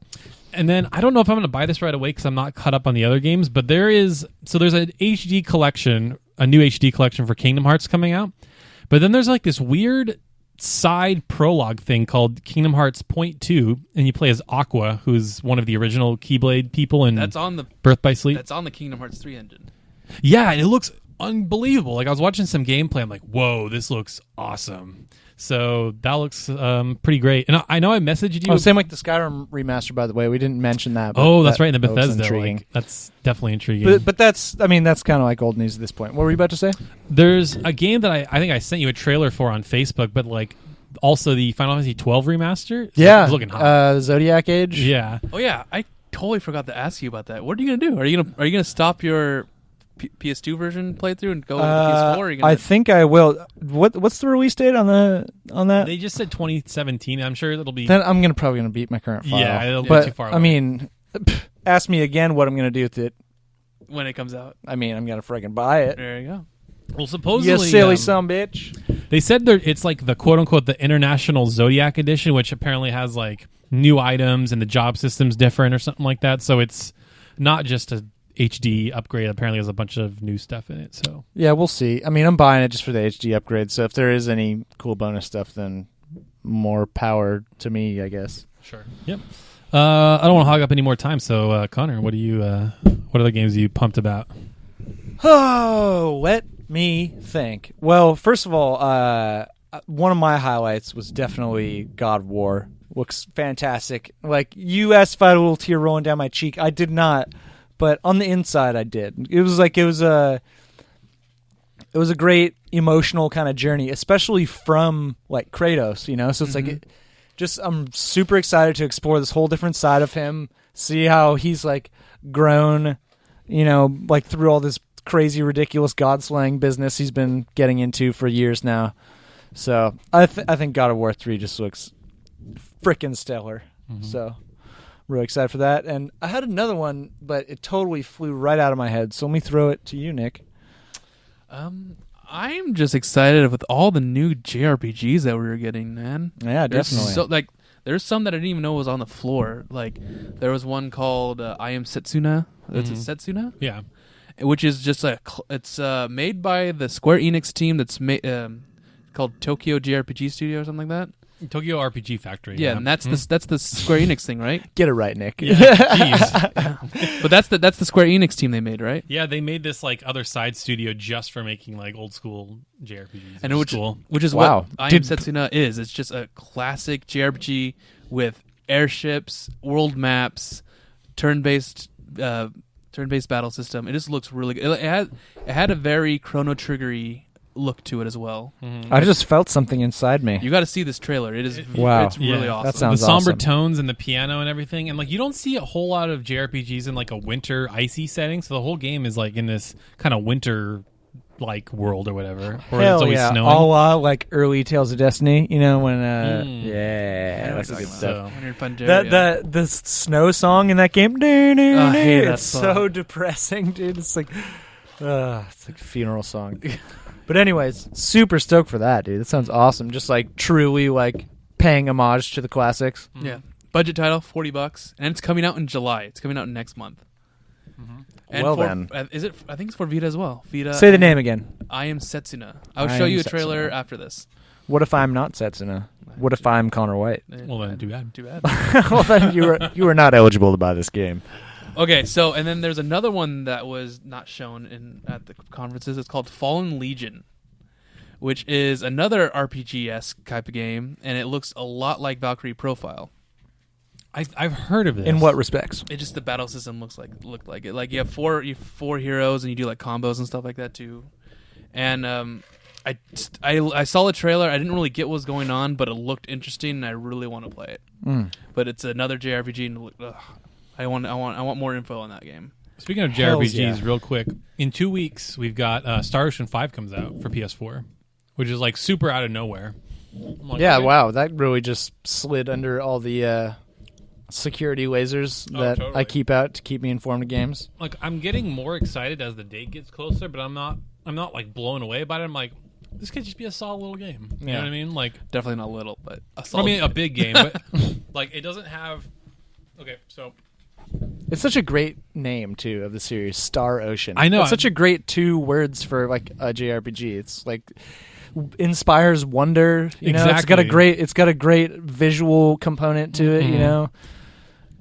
And then I don't know if I'm going to buy this right away because I'm not caught up on the other games, but there's an HD collection, a new HD collection for Kingdom Hearts coming out. But then there's like this weird side prologue thing called Kingdom Hearts Point 2, and you play as Aqua, who's one of the original Keyblade people in That's on the Birth by Sleep. That's on the Kingdom Hearts 3 engine. Yeah, and it looks unbelievable. Like I was watching some gameplay, I'm like, whoa, this looks awesome. So that looks pretty great. And I know I messaged you. Oh, same like the Skyrim remaster, by the way. We didn't mention that. But Oh, that's right, in the that looks Bethesda. intriguing. Like, that's definitely intriguing. But that's kind of like old news at this point. What were you about to say? There's a game that I think I sent you a trailer for on Facebook, but like also the Final Fantasy 12 remaster. It's looking hot. Zodiac Age. Yeah. Oh yeah, I totally forgot to ask you about that. What are you gonna do? Are you gonna stop your PS2 version playthrough and go to PS4? Or are you gonna... I think I will. What's the release date on that? They just said 2017. I'm sure it'll be. Then I'm probably gonna beat my current file. Yeah, it'll be but, too far away. I mean, ask me again what I'm gonna do with it. when it comes out. I mean, I'm gonna friggin' buy it. There you go. Well, supposedly, You silly son bitch. they said it's like the quote unquote the International Zodiac Edition, which apparently has like new items and the job system's different or something like that. So it's not just a HD upgrade. Apparently, there's a bunch of new stuff in it. So Yeah, we'll see. I mean, I'm buying it just for the HD upgrade. So if there is any cool bonus stuff, then more power to me, I guess. sure. Yep. I don't want to hog up any more time. So Connor, what are the games you pumped about? Oh, let me think. Well, first of all, one of my highlights was definitely God of War. Looks fantastic. Like, you asked if I had a little tear rolling down my cheek. I did not, but on the inside, I did. It was a great emotional kind of journey, especially from like Kratos, you know. So it's I'm super excited to explore this whole different side of him, see how he's like grown, you know, like through all this crazy, ridiculous god slaying business he's been getting into for years now. So I think God of War 3 just looks freaking stellar. So really excited for that. And I had another one, but it totally flew right out of my head. So let me throw it to you, Nick. I'm just excited with all the new JRPGs that we were getting, man. Yeah, There's definitely. there's some that I didn't even know was on the floor. Like there was one called I Am Setsuna. It's a Setsuna, Yeah. which is just it's made by the Square Enix team that's called Tokyo JRPG Studio or something like that. Tokyo RPG Factory. Yeah, and that's the Square Enix thing, right? Get it right, Nick. Yeah. Jeez. But that's the Square Enix team they made, right? Yeah, they made this like other side studio just for making like old school JRPGs. And which is Wow. what I Am Setsuna is. It's just a classic JRPG with airships, world maps, turn-based battle system. It just looks really good. It had a very Chrono Triggery look to it as well. I just felt something inside me. You got to see this trailer. It is Wow. It's really Yeah, awesome. that sounds the somber awesome. tones and the piano and everything, and like you don't see a whole lot of JRPGs in like a winter icy setting. So the whole game is like in this kind of winter like world or whatever, where Hell it's always yeah. snowing. All like early Tales of Destiny, you know, when I that's know good what stuff. you're talking about. When you're in Pandaria. The snow song in that game, I hate that it's song. so depressing, dude. It's like a funeral song. But anyways, super stoked for that, dude. That sounds awesome. Just like truly like paying homage to the classics. Yeah. Budget title, $40, and it's coming out in July. It's coming out next month. And Well for, then. is it? I think it's for Vita as well. Vita. Say the name again. I Am Setsuna. I'll I show Am you a trailer Setsuna. after this. What if I'm not Setsuna? What if I'm Connor White? Well, then, too bad. Too bad. Well, then you were not eligible to buy this game. Okay, so and then there's another one that was not shown at the conferences. It's called Fallen Legion, which is another RPG-esque type of game, and it looks a lot like Valkyrie Profile. I've heard of this. In what respects? It just the battle system looked like it. Like you have four heroes, and you do like combos and stuff like that too. And I saw the trailer. I didn't really get what was going on, but it looked interesting, and I really want to play it. But it's another JRPG, and I want more info on that game. Speaking of Hells JRPGs, yeah. real quick, in 2 weeks we've got Star Ocean 5 comes out for PS4, which is like super out of nowhere. I'm like, Yeah, okay. wow, that really just slid under all the security lasers that totally. I keep out to keep me informed of games. Like I'm getting more excited as the date gets closer, but I'm not like blown away by it. I'm like, this could just be a solid little game. You know what I mean? Like, Definitely not little, but a big game, but like it doesn't have. Okay, so It's such a great name too of the series, Star Ocean. I know. It's such a great 2 words for like a JRPG. It's like inspires wonder. You know, Exactly. it's got a great visual component to it. You know,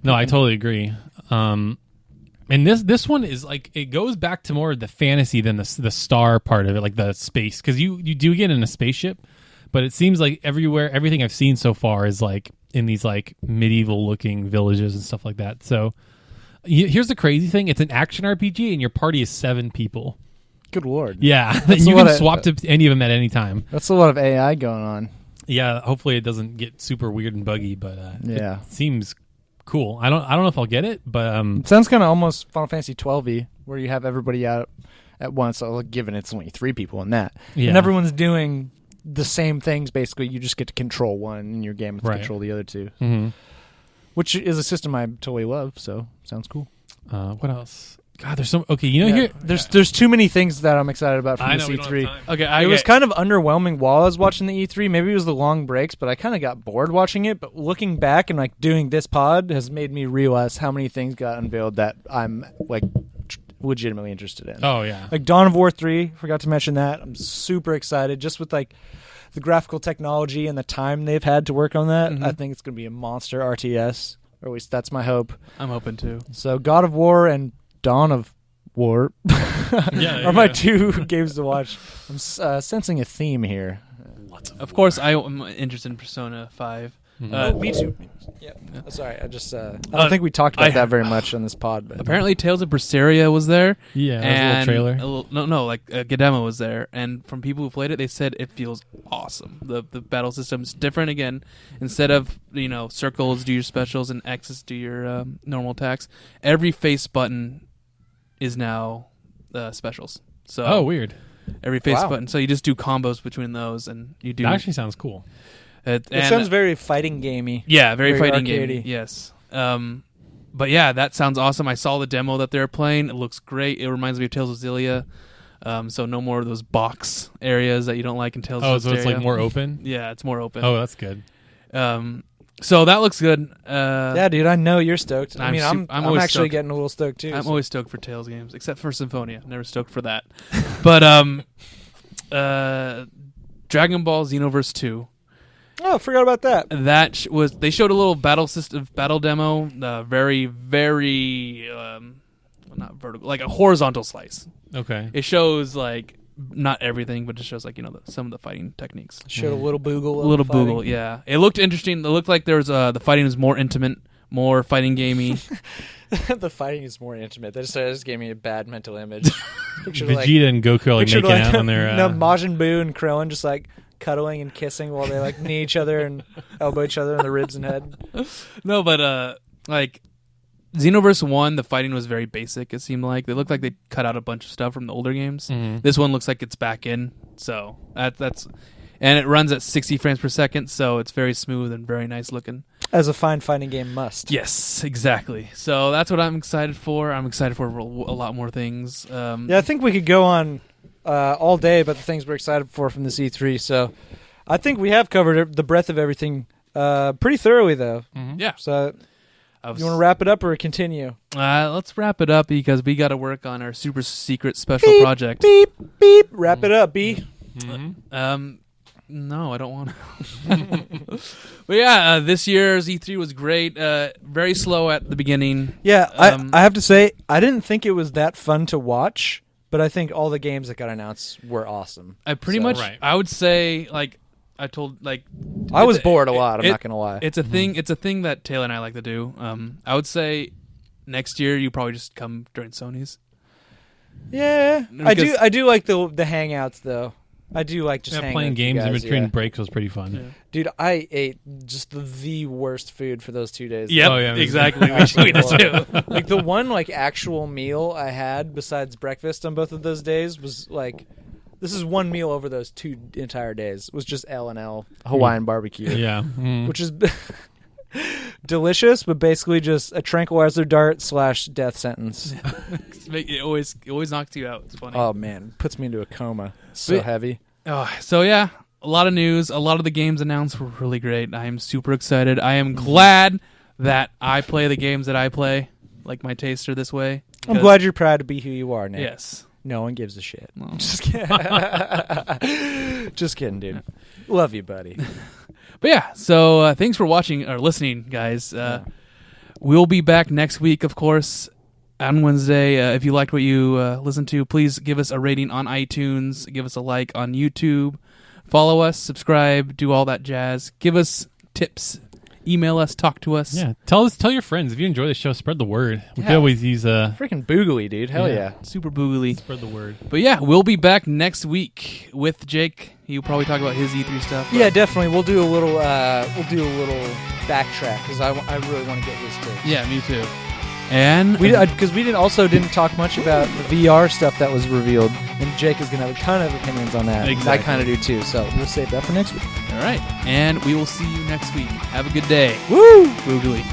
No, I totally agree. And this one is like it goes back to more of the fantasy than the star part of it, like the space, because you do get in a spaceship, but it seems like everything I've seen so far is like in these like medieval looking villages and stuff like that. So here's the crazy thing: it's an action RPG, and your party is 7 people. Good lord. Yeah, and you can swap to any of them at any time. That's a lot of AI going on. Yeah, hopefully it doesn't get super weird and buggy, but yeah, it seems cool. I don't know if I'll get it, but it sounds kind of almost Final Fantasy 12y, where you have everybody out at once. So given it's only 3 people in that, and everyone's doing the same things basically. You just get to control one, and your game has to control the other 2, which is a system I totally love. So sounds cool. What else? God, there's some. Okay, here there's too many things that I'm excited about from the E3. Okay, it was kind of underwhelming while I was watching the E3. Maybe it was the long breaks, but I kind of got bored watching it. But looking back and like doing this pod has made me realize how many things got unveiled that I'm like legitimately interested in. Oh yeah, like Dawn of War 3. Forgot to mention that. I'm super excited just with like the graphical technology and the time they've had to work on that. I think it's going to be a monster RTS, or at least that's my hope. I'm hoping to. So God of War and Dawn of War are my 2 games to watch. I'm sensing a theme here. Of course, I am interested in Persona 5. Me too. Yeah. Sorry, I just I don't think we talked about that very much on this pod. But apparently, Tales of Berseria was there. Yeah, and a little trailer. Like Gadema was there, and from people who played it, they said it feels awesome. The battle system's different again. Instead of circles do your specials and X's do your normal attacks, every face button is now specials. So weird. Every face button. So you just do combos between those, and you do. That actually sounds cool. It sounds very fighting gamey. Yeah, very fighting gamey. Yes. But yeah, that sounds awesome. I saw the demo that they're playing. It looks great. It reminds me of Tales of Xillia. So no more of those box areas that you don't like in Tales of Xillia. So it's like more open? Yeah, it's more open. Oh, that's good. So that looks good. Yeah, dude, I know you're stoked. I'm actually stoked. getting a little stoked too. I'm always stoked for Tales games, except for Symphonia. Never stoked for that. But Dragon Ball Xenoverse 2. Oh, I forgot about that. They showed a little battle demo, very, very not vertical, like a horizontal slice. Okay. It shows like not everything, but it shows like some of the fighting techniques. Showed a little boogle. A little boogle, yeah. It looked interesting. It looked like there was the fighting was more intimate, more fighting gamey. The fighting is more intimate. That just gave me a bad mental image. Vegeta and Goku are like making out on their. Majin Buu and Krillin just like cuddling and kissing while they like knee each other and elbow each other in the ribs and head. No, but like Xenoverse 1, the fighting was very basic, it seemed like. They looked like they cut out a bunch of stuff from the older games. This one looks like it's back in. So that's and it runs at 60 frames per second, so it's very smooth and very nice looking. As a fine fighting game must. Yes, exactly. So that's what I'm excited for. I'm excited for a lot more things. Yeah, I think we could go on all day about the things we're excited for from this E3. So I think we have covered the breadth of everything pretty thoroughly, though. Yeah. So you want to wrap it up or continue? Let's wrap it up because we got to work on our super secret special project. Beep, beep. Wrap it up, B. No, I don't want to. But yeah, this year's E3 was great. Very slow at the beginning. Yeah, I have to say, I didn't think it was that fun to watch, but I think all the games that got announced were awesome. I would say, like, I was bored a lot, I'm not going to lie. It's a thing. It's a thing that Taylor and I like to do. I would say next year you probably just come during Sony's. Yeah, I do like the hangouts, though. I do like just hanging playing games guys, in between breaks was pretty fun. Yeah. Dude, I ate just the worst food for those 2 days. Yep, exactly. We did too. Like the one like actual meal I had besides breakfast on both of those days was like, this is one meal over those 2 entire days. It was just L&L Hawaiian barbecue. Yeah, which is delicious, but basically just a tranquilizer dart / death sentence. It always knocks you out. It's funny. Oh man, puts me into a coma. So heavy. So yeah, a lot of news. A lot of the games announced were really great. I am super excited. I am glad that I play the games that I play, like my taster this way. I'm glad you're proud to be who you are, Nick. Yes. No one gives a shit. No. Just kidding. Just kidding, dude. Love you, buddy. But yeah, so thanks for watching or listening, guys. We'll be back next week, of course, on Wednesday. If you liked what you listened to, please give us a rating on iTunes. Give us a like on YouTube. Follow us, subscribe, do all that jazz. Give us tips. Email us, talk to us. Yeah, tell your friends if you enjoy the show. Spread the word. We could Yeah. always use Freaking boogly, dude. Hell yeah. Super boogly. spread the word. But yeah, we'll be back next week with Jake. He'll probably talk about his E3 stuff. but- Yeah, definitely. We'll do a little backtrack because I really want to get his take. Yeah, me too. And Because we didn't talk much about the VR stuff that was revealed, and Jake is gonna have a ton of opinions on that. Exactly. I kind of do too. So we'll save that for next week. all right. And we will see you next week. Have a good day. Woo! Boogly.